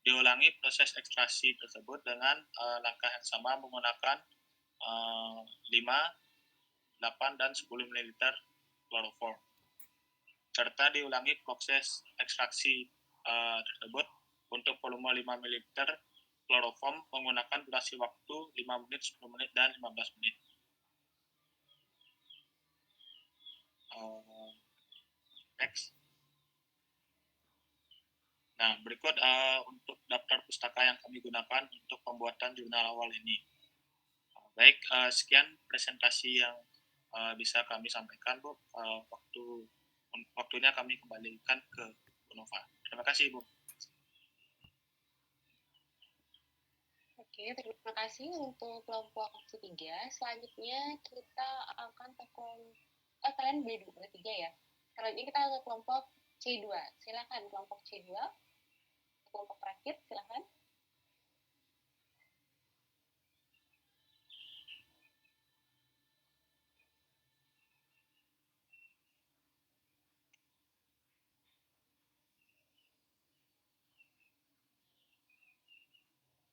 Diulangi proses ekstraksi tersebut dengan langkah yang sama menggunakan 5, 8, dan 10 ml kloroform. Serta diulangi proses ekstraksi tersebut untuk volume 5 ml kloroform menggunakan durasi waktu 5 menit, 10 menit, dan 15 menit. Next. Nah, berikut untuk daftar pustaka yang kami gunakan untuk pembuatan jurnal awal ini. Baik, sekian presentasi yang bisa kami sampaikan, Bu. Waktunya kami kembalikan ke Bu Nova. Terima kasih, Bu. Oke, terima kasih untuk kelompok C3. Selanjutnya kita akan ke kalian B3 ya. Selanjutnya kita ke kelompok C2. Silakan kelompok C2. Kelompok terakhir, silakan.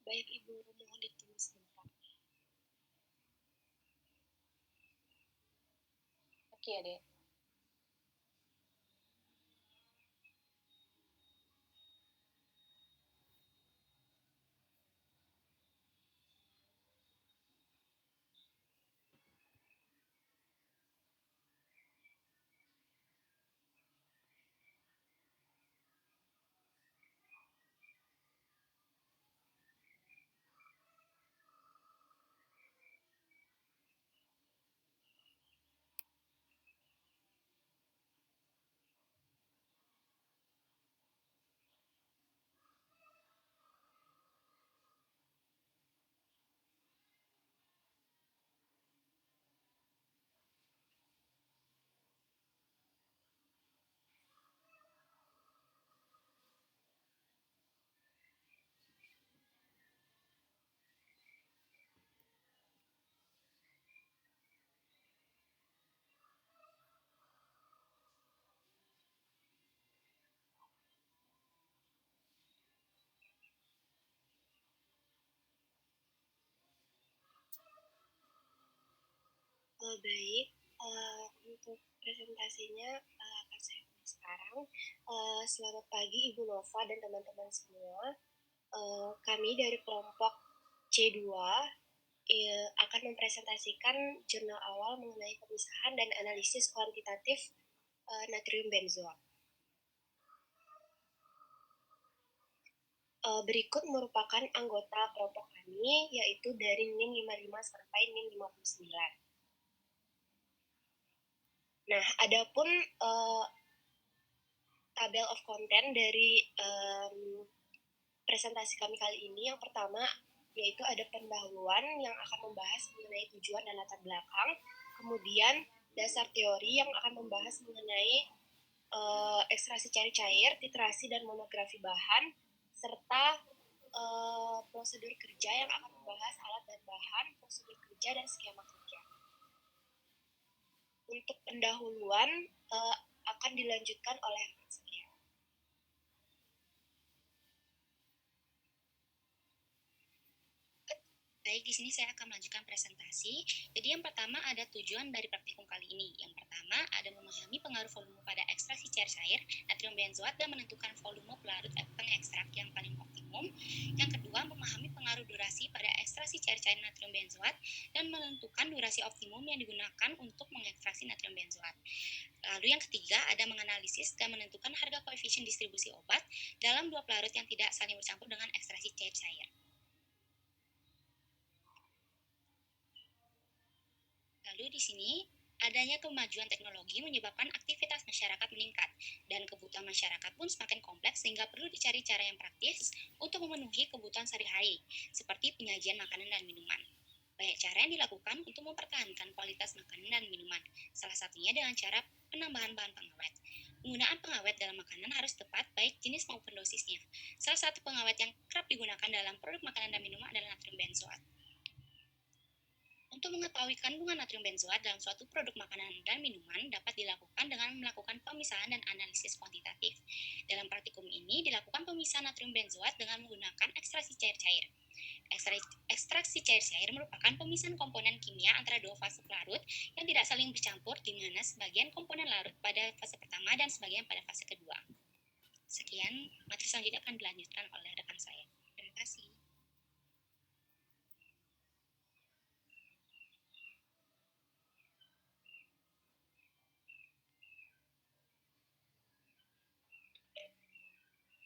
Baik, Ibu, mohon ditulis sebentar. ya, Dek. Baik, untuk presentasinya akan saya mulai sekarang. Selamat pagi Ibu Nova dan teman-teman semua. Kami dari kelompok C2 akan mempresentasikan jurnal awal mengenai pemisahan dan analisis kuantitatif natrium benzoat. Berikut merupakan anggota kelompok kami, yaitu dari NIM 55 sampai NIM 59. Nah, adapun tabel of content dari presentasi kami kali ini, yang pertama yaitu ada pendahuluan yang akan membahas mengenai tujuan dan latar belakang, kemudian dasar teori yang akan membahas mengenai ekstraksi cair-cair, titrasi dan monografi bahan, serta prosedur kerja yang akan membahas alat dan bahan, prosedur kerja dan skema kerja. Untuk pendahuluan akan dilanjutkan oleh saya. Baik, di sini saya akan melanjutkan presentasi. Jadi yang pertama ada tujuan dari praktikum kali ini. Yang pertama ada memahami pengaruh volume pada ekstraksi cair-cair natrium benzoat dan menentukan volume pelarut pengekstrak yang paling optimum. Yang kedua memahami pengaruh durasi pada ekstraksi cair-cair natrium benzoat dan menentukan durasi optimum yang digunakan untuk mengekstraksi natrium benzoat. Lalu yang ketiga ada menganalisis dan menentukan harga koefisien distribusi obat dalam dua pelarut yang tidak saling bercampur dengan ekstraksi cair-cair. Lalu di sini, adanya kemajuan teknologi menyebabkan aktivitas masyarakat meningkat, dan kebutuhan masyarakat pun semakin kompleks sehingga perlu dicari cara yang praktis untuk memenuhi kebutuhan sehari-hari, seperti penyajian makanan dan minuman. Banyak cara yang dilakukan untuk mempertahankan kualitas makanan dan minuman, salah satunya dengan cara penambahan bahan pengawet. Penggunaan pengawet dalam makanan harus tepat baik jenis maupun dosisnya. Salah satu pengawet yang kerap digunakan dalam produk makanan dan minuman adalah natrium benzoat. Untuk mengetahui kandungan natrium benzoat dalam suatu produk makanan dan minuman dapat dilakukan dengan melakukan pemisahan dan analisis kuantitatif. Dalam praktikum ini dilakukan pemisahan natrium benzoat dengan menggunakan ekstraksi cair-cair. Ekstraksi cair-cair merupakan pemisahan komponen kimia antara dua fase pelarut yang tidak saling bercampur, di mana sebagian komponen larut pada fase pertama dan sebagian pada fase kedua. Sekian, materi selanjutnya akan dilanjutkan oleh rekan saya. Terima kasih.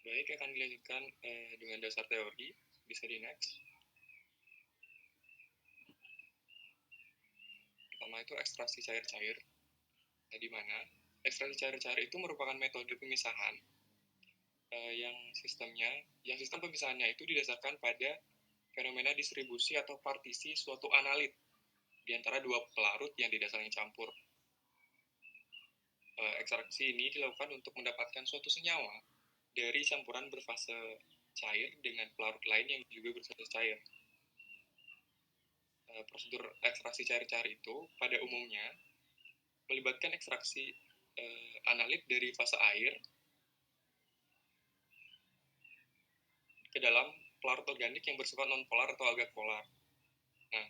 Baik, akan dilanjutkan dengan dasar teori. Bisa di next. Pertama itu ekstraksi cair-cair. Di mana ekstraksi cair-cair itu merupakan metode pemisahan yang sistem pemisahannya itu didasarkan pada fenomena distribusi atau partisi suatu analit di antara dua pelarut yang tidak saling campur. Ekstraksi ini dilakukan untuk mendapatkan suatu senyawa dari campuran berfase cair dengan pelarut lain yang juga berfase cair. Prosedur ekstraksi cair-cair itu pada umumnya melibatkan ekstraksi analit dari fase air ke dalam pelarut organik yang bersifat non-polar atau agak polar. Nah,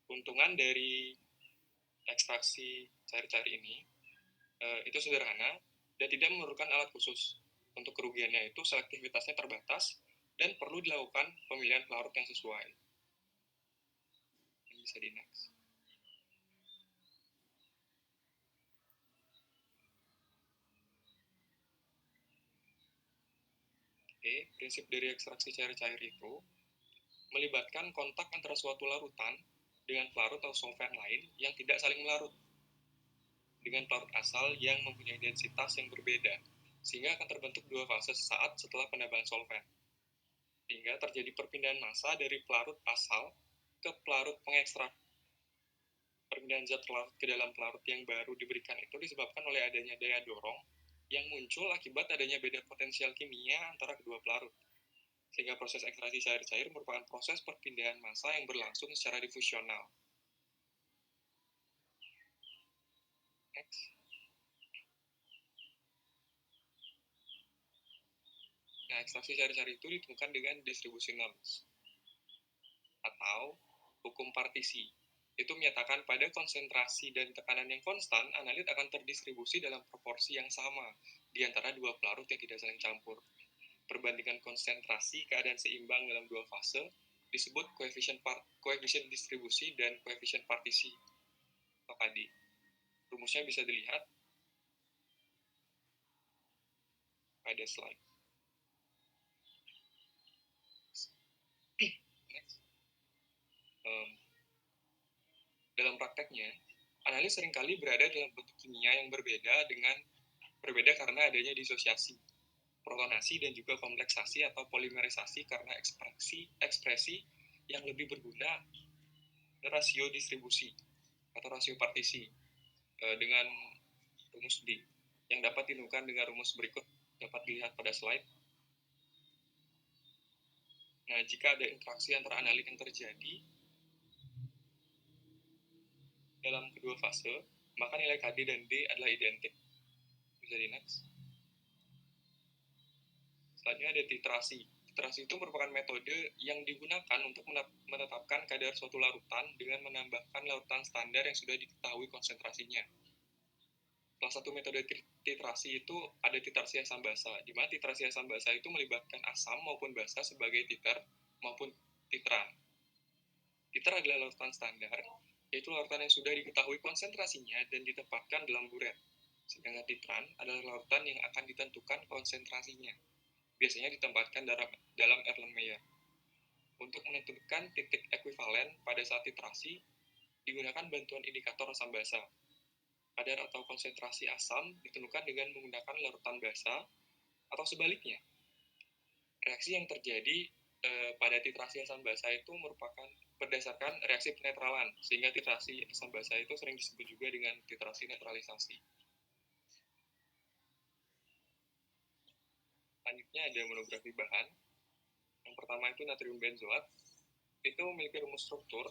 keuntungan dari ekstraksi cair-cair ini itu sederhana dan tidak memerlukan alat khusus. Untuk kerugiannya itu selektivitasnya terbatas dan perlu dilakukan pemilihan pelarut yang sesuai. Ini bisa di next. Oke, prinsip dari ekstraksi cair-cair itu melibatkan kontak antara suatu larutan dengan pelarut atau solvent lain yang tidak saling melarut dengan pelarut asal yang mempunyai densitas yang berbeda, sehingga akan terbentuk dua fase saat setelah penambahan solvent. Hingga terjadi perpindahan massa dari pelarut asal ke pelarut pengekstrak. Perpindahan zat pelarut ke dalam pelarut yang baru diberikan itu disebabkan oleh adanya daya dorong yang muncul akibat adanya beda potensial kimia antara kedua pelarut. Sehingga proses ekstraksi cair-cair merupakan proses perpindahan massa yang berlangsung secara difusional. Next. Nah, ekstraksi cair-cair itu ditemukan dengan distribusi Nernst atau hukum partisi. Itu menyatakan pada konsentrasi dan tekanan yang konstan, analit akan terdistribusi dalam proporsi yang sama di antara dua pelarut yang tidak saling campur. Perbandingan konsentrasi keadaan seimbang dalam dua fase disebut koefisien distribusi dan koefisien partisi atau KD. Rumusnya bisa dilihat pada slide. Next. Dalam prakteknya, analis seringkali berada dalam bentuk kimia yang berbeda karena adanya disosiasi, protonasi, dan juga kompleksasi atau polimerisasi karena ekspresi yang lebih berguna rasio distribusi atau rasio partisi dengan rumus D yang dapat ditentukan dengan rumus berikut dapat dilihat pada slide. Nah, jika ada interaksi antara analit yang terjadi dalam kedua fase, maka nilai KD dan D adalah identik. Bisa di next. Selanjutnya ada titrasi. Titrasi itu merupakan metode yang digunakan untuk menetapkan kadar suatu larutan dengan menambahkan larutan standar yang sudah diketahui konsentrasinya. Salah satu metode titrasi itu ada titrasi asam basa, di mana titrasi asam basa itu melibatkan asam maupun basa sebagai titer maupun titran. Titer adalah larutan standar, yaitu larutan yang sudah diketahui konsentrasinya dan ditempatkan dalam buret. Sedangkan titran adalah larutan yang akan ditentukan konsentrasinya, biasanya ditempatkan dalam Erlenmeyer. Untuk menentukan titik ekuivalen pada saat titrasi, digunakan bantuan indikator asam basa. Kadar atau konsentrasi asam ditentukan dengan menggunakan larutan basa atau sebaliknya. Reaksi yang terjadi pada titrasi asam basa itu merupakan berdasarkan reaksi penetralan, sehingga titrasi asam basa itu sering disebut juga dengan titrasi netralisasi. Selanjutnya ada monografi bahan. Yang pertama itu natrium benzoat. Itu memiliki rumus struktur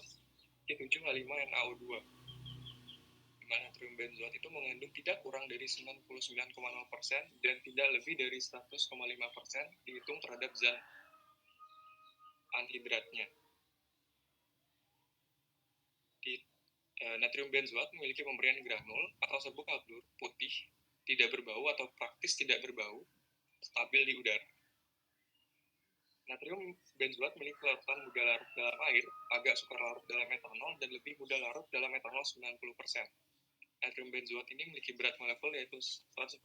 Q7H5NaO2. Di mana natrium benzoat itu mengandung tidak kurang dari 99,0% dan tidak lebih dari 100,5% dihitung terhadap zat anhidratnya. Natrium benzoat memiliki pemberian granul atau serbuk kaldur putih, tidak berbau atau praktis tidak berbau, stabil di udara. Natrium benzoat memiliki larutan mudah larut dalam air, agak sukar larut dalam etanol, dan lebih mudah larut dalam etanol 90%. Natrium benzoat ini memiliki berat molekul yaitu 144,11.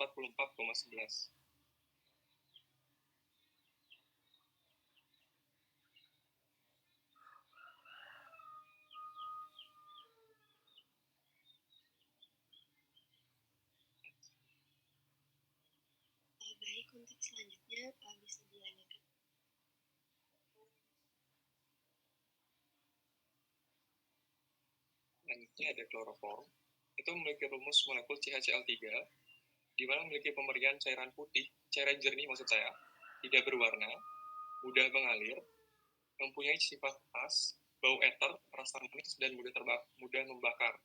Baik, untuk selanjutnya bisa dilanjutkan. Selanjutnya ada kloroform. Itu memiliki rumus molekul CHCl3, di mana memiliki pemberian cairan putih, cairan jernih maksud saya, tidak berwarna, mudah mengalir, mempunyai sifat khas, bau eter, rasa manis, dan mudah membakar.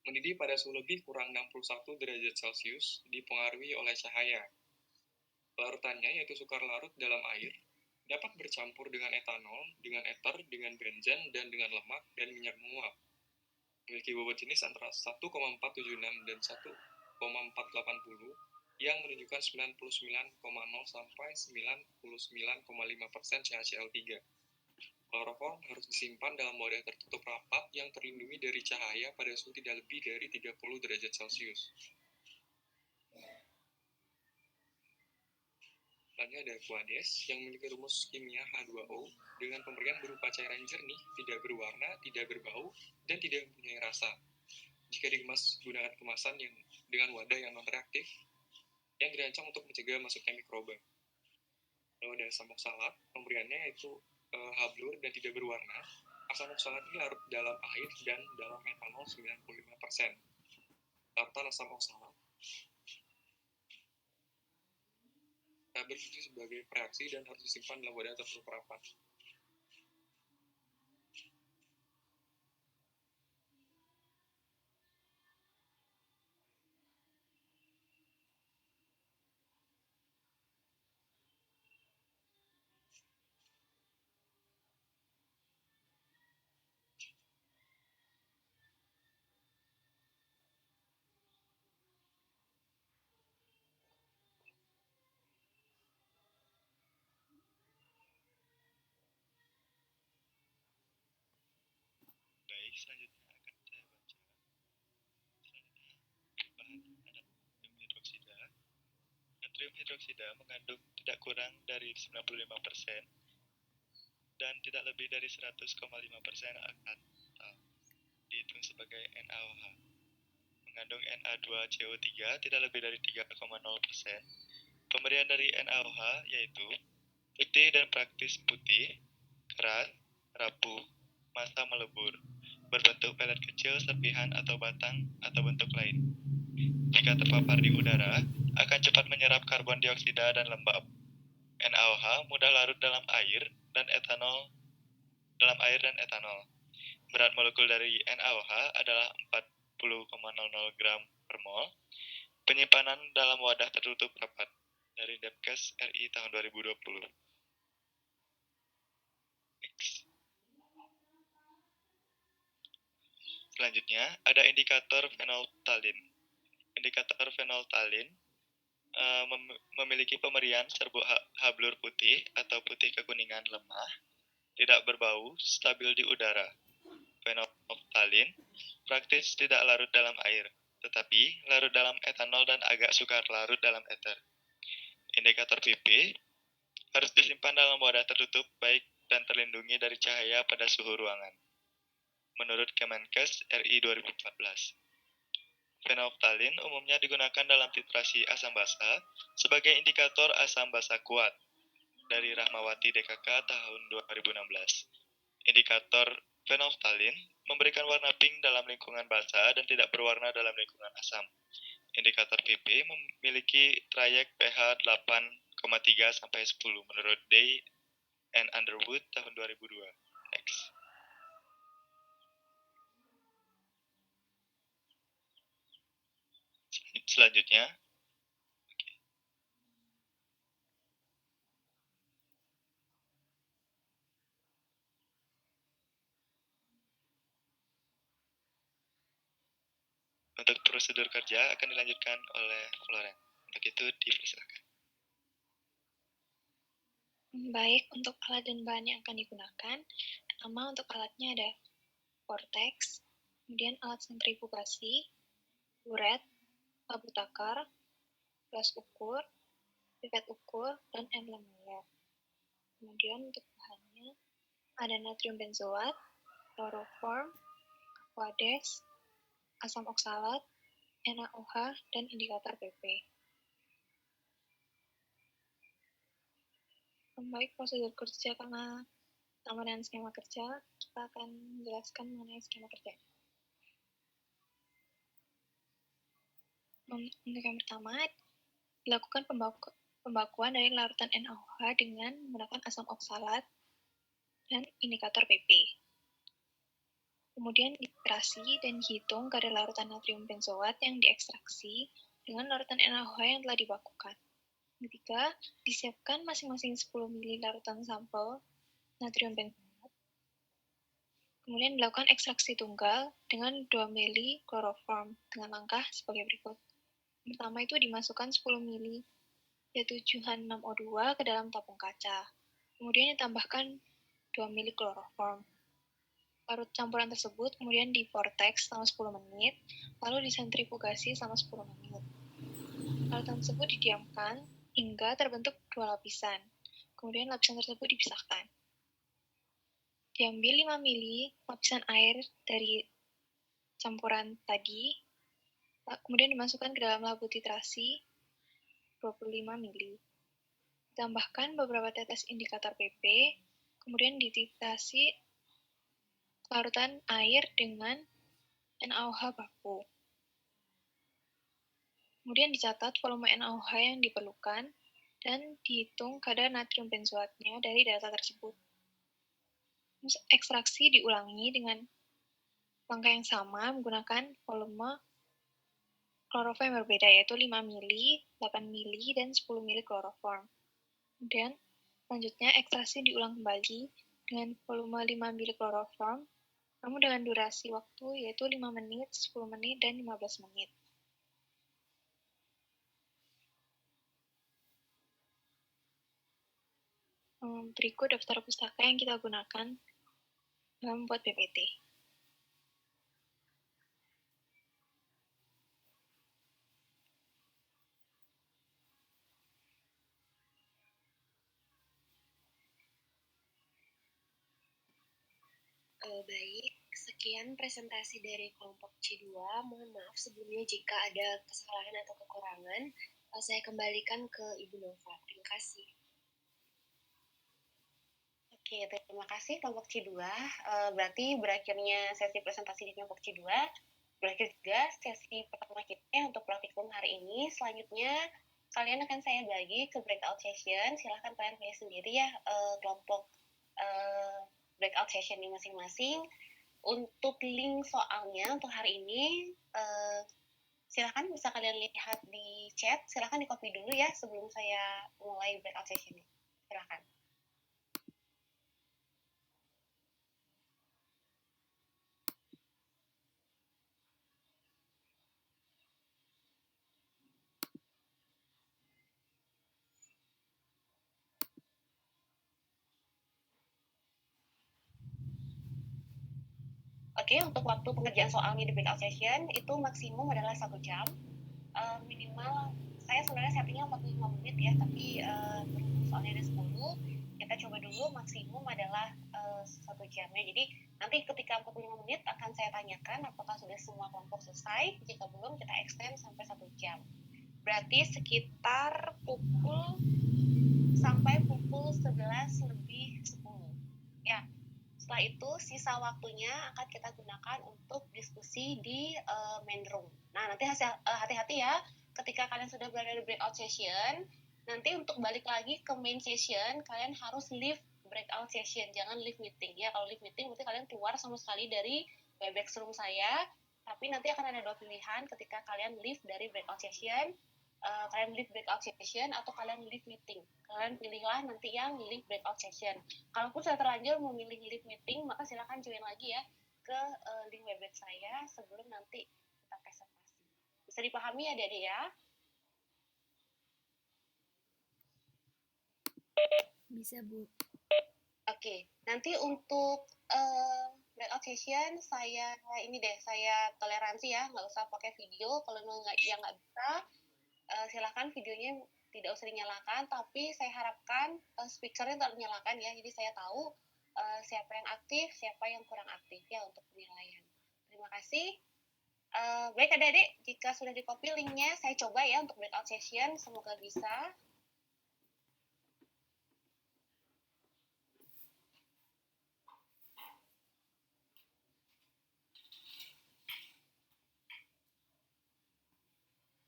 Mendidih pada suhu lebih kurang 61 derajat Celcius, dipengaruhi oleh cahaya. Larutannya yaitu sukar larut dalam air, dapat bercampur dengan etanol, dengan eter, dengan benzen, dan dengan lemak dan minyak menguap. memiliki bobot jenis antara 1,476 dan 1,480 yang menunjukkan 99,0 sampai 99,5% CaCl3. Kloroform harus disimpan dalam wadah tertutup rapat yang terlindungi dari cahaya pada suhu tidak lebih dari 30 derajat Celcius. Selanjutnya ada Aquades yang memiliki rumus kimia H2O dengan pemberian berupa cairan jernih, tidak berwarna, tidak berbau, dan tidak mempunyai rasa. Jika dikemas gunakan kemasan yang dengan wadah yang non-reaktif, yang dirancang untuk mencegah masuknya mikroba. Lalu ada asam oksalat, pemberiannya yaitu H-blur dan tidak berwarna. Asam oksalat ini larut dalam air dan dalam etanol 95%. Larutan asam oksalat berfungsi sebagai reaksi dan harus disimpan dalam wadah tertutup rapat. Baik, selanjutnya akan saya baca. Bahan ada natrium hidroksida. Natrium hidroksida mengandung tidak kurang dari 95% dan tidak lebih dari 100,5% akan dihitung sebagai NaOH. Mengandung Na2CO3 tidak lebih dari 3,0%. Pemberian dari NaOH yaitu putih dan praktis putih, keras, rapuh, massa melebur, berbentuk pelet kecil, serpihan atau batang atau bentuk lain. Jika terpapar di udara, akan cepat menyerap karbon dioksida dan lembab. NaOH mudah larut dalam air dan etanol. Berat molekul dari NaOH adalah 40,00 gram per mol. Penyimpanan dalam wadah tertutup rapat dari Depkes RI tahun 2020. Selanjutnya, ada indikator fenolftalin. Indikator fenolftalin memiliki pemberian serbuk H-blur putih atau putih kekuningan lemah, tidak berbau, stabil di udara. Fenolftalin praktis tidak larut dalam air, tetapi larut dalam etanol dan agak sukar larut dalam ether. Indikator PP harus disimpan dalam wadah tertutup baik dan terlindungi dari cahaya pada suhu ruangan. Menurut Kemenkes RI 2014. Fenolftalin umumnya digunakan dalam titrasi asam basa sebagai indikator asam basa kuat dari Rahmawati DKK tahun 2016. Indikator fenolftalin memberikan warna pink dalam lingkungan basa dan tidak berwarna dalam lingkungan asam. Indikator PP memiliki trayek pH 8,3 sampai 10 menurut Day and Underwood tahun 2002. Next. Selanjutnya, untuk prosedur kerja akan dilanjutkan oleh Florence. Untuk itu, dipersilakan. Baik, untuk alat dan bahan yang akan digunakan, pertama untuk alatnya ada vortex, kemudian alat sentrifugasi, buret, abu takar, gelas ukur, pipet ukur, dan emblem layar. Kemudian untuk bahannya ada natrium benzoat, kloroform, Aquades, asam oksalat, NaOH, dan indikator PP. Baik, prosedur kerja karena sama dengan skema kerja, kita akan menjelaskan mengenai skema kerja. Untuk yang pertama, dilakukan pembakuan dari larutan NaOH dengan menggunakan asam oksalat dan indikator PP. Kemudian dititrasi dan dihitung kadar larutan natrium benzoat yang diekstraksi dengan larutan NaOH yang telah dibakukan. Ketiga, disiapkan masing-masing 10 ml larutan sampel natrium benzoat. Kemudian dilakukan ekstraksi tunggal dengan 2 mili kloroform dengan langkah sebagai berikut. Pertama itu dimasukkan 10 mili Y7H6O2 ke dalam tabung kaca. Kemudian ditambahkan 2 mili kloroform. Larut campuran tersebut kemudian divortex selama 10 menit, lalu disentrifugasi selama 10 menit. Larutan tersebut didiamkan hingga terbentuk 2 lapisan. Kemudian lapisan tersebut dipisahkan. Diambil 5 mili lapisan air dari campuran tadi, kemudian dimasukkan ke dalam labu titrasi 25 mili. Ditambahkan beberapa tetes indikator PP, kemudian dititrasi larutan air dengan NaOH baku. Kemudian dicatat volume NaOH yang diperlukan dan dihitung kadar natrium benzoatnya dari data tersebut. Ekstraksi diulangi dengan langkah yang sama menggunakan volume kloroform yang berbeda, yaitu 5 mili, 8 mili, dan 10 mili kloroform. Kemudian selanjutnya ekstraksi diulang kembali dengan volume 5 mili kloroform, namun dengan durasi waktu yaitu 5 menit, 10 menit, dan 15 menit. Berikut daftar pustaka yang kita gunakan dalam membuat PPT. Baik, sekian presentasi dari kelompok C2. Mohon maaf sebelumnya jika ada kesalahan atau kekurangan. Saya kembalikan ke Ibu Nova. Terima kasih. Oke, terima kasih kelompok C2. Berarti berakhirnya sesi presentasi di kelompok C2. Berakhir juga sesi pertama kita untuk praktikum hari ini. Selanjutnya kalian akan saya bagi ke breakout session. Silahkan kalian pilih sendiri ya kelompok breakout session di masing-masing. Untuk link soalnya untuk hari ini silahkan bisa kalian lihat di chat. Silahkan di copy dulu ya sebelum saya mulai breakout session. Silahkan. Oke, untuk waktu pengerjaan soalnya di breakout session itu maksimum adalah 1 jam. Minimal, saya sebenarnya settingnya 45 menit ya, tapi berhubung soalnya ada 10, kita coba dulu maksimum adalah 1 jam ya. Jadi nanti ketika 45 menit akan saya tanyakan apakah sudah semua kelompok selesai. Jika belum, kita extend sampai 1 jam. Berarti sekitar sampai pukul 11 lebih 10. Ya. Setelah itu, sisa waktunya akan kita gunakan untuk diskusi di main room. Nah, nanti hati-hati ya, ketika kalian sudah berada di breakout session, nanti untuk balik lagi ke main session, kalian harus leave breakout session, jangan leave meeting ya. Kalau leave meeting, berarti kalian keluar sama sekali dari Webex room saya, tapi nanti akan ada 2 pilihan ketika kalian leave dari breakout session, kalian leave breakout session atau kalian leave meeting. Kalian pilihlah nanti yang leave breakout session. Kalaupun sudah terlanjur memilih leave meeting, maka silakan join lagi ya ke link Webex saya sebelum nanti kita presentasi. Bisa dipahami ya adik-adik ya? Bisa, Bu. Oke, nanti untuk breakout session saya toleransi ya, nggak usah pakai video. Kalau yang nggak bisa, silakan videonya tidak usah dinyalakan, tapi saya harapkan speakernya tetap dinyalakan ya, jadi saya tahu siapa yang aktif, siapa yang kurang aktif ya untuk penilaian. Terima kasih. Baik adik-adik, jika sudah di-copy linknya, saya coba ya untuk breakout session, semoga bisa.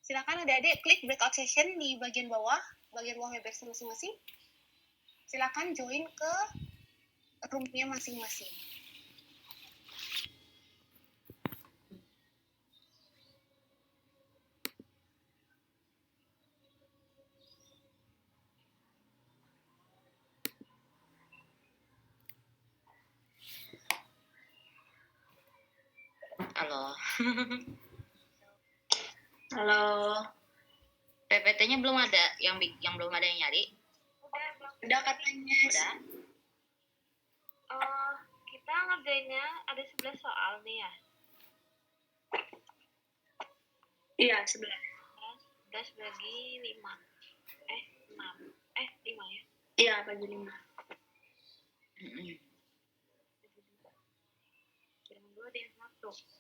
Silakan adik-adik klik breakout session di bagian bawah Webex masing-masing. Silakan join ke room-nya masing-masing. Halo. Halo. PPT-nya belum ada, yang belum ada yang nyari. Udah katanya. Udah. Kita ngerjainnya ada 11 soal nih ya. Iya, 11. 11 bagi 5. 6. 5 ya? Iya, bagi 5. Yang 2 ada yang 1.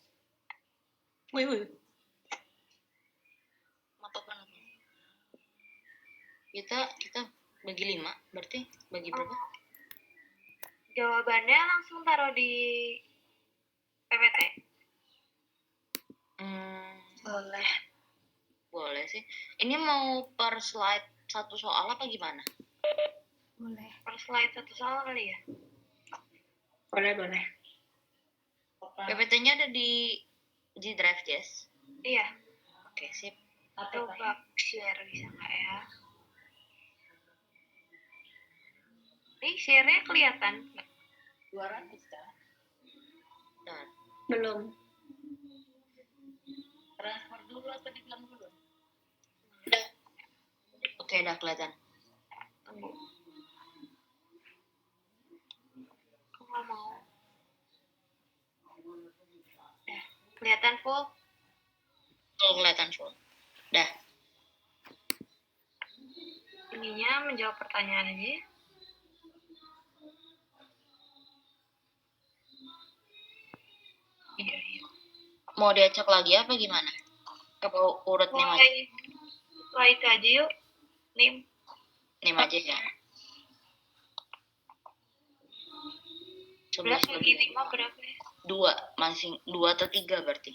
Wih. Apa? Kita bagi 5, berarti bagi berapa? Jawabannya langsung taruh di PPT. Boleh sih. Ini mau per slide satu soal apa gimana? Boleh. Per slide satu soal kali ya? Boleh. PPT-nya ada di drive, Jess? Iya. Oke, sip. Coba share bisa nggak ya? Nih, share-nya kelihatan nggak? 200 kan? Nah. Belum. Transfer dulu atau dibilang dulu? Oke, udah kelihatan. Tunggu. Aku nggak mau. Kelihatan full? Kelihatan full. Dah. Ininya menjawab pertanyaan aja. Iya. Mau diacak lagi apa gimana? Apa urut nim aja? Setelah itu aja yuk. Nim aja ya. 11 bagi 5 berapa ya? 2, masing 2 atau 3 berarti.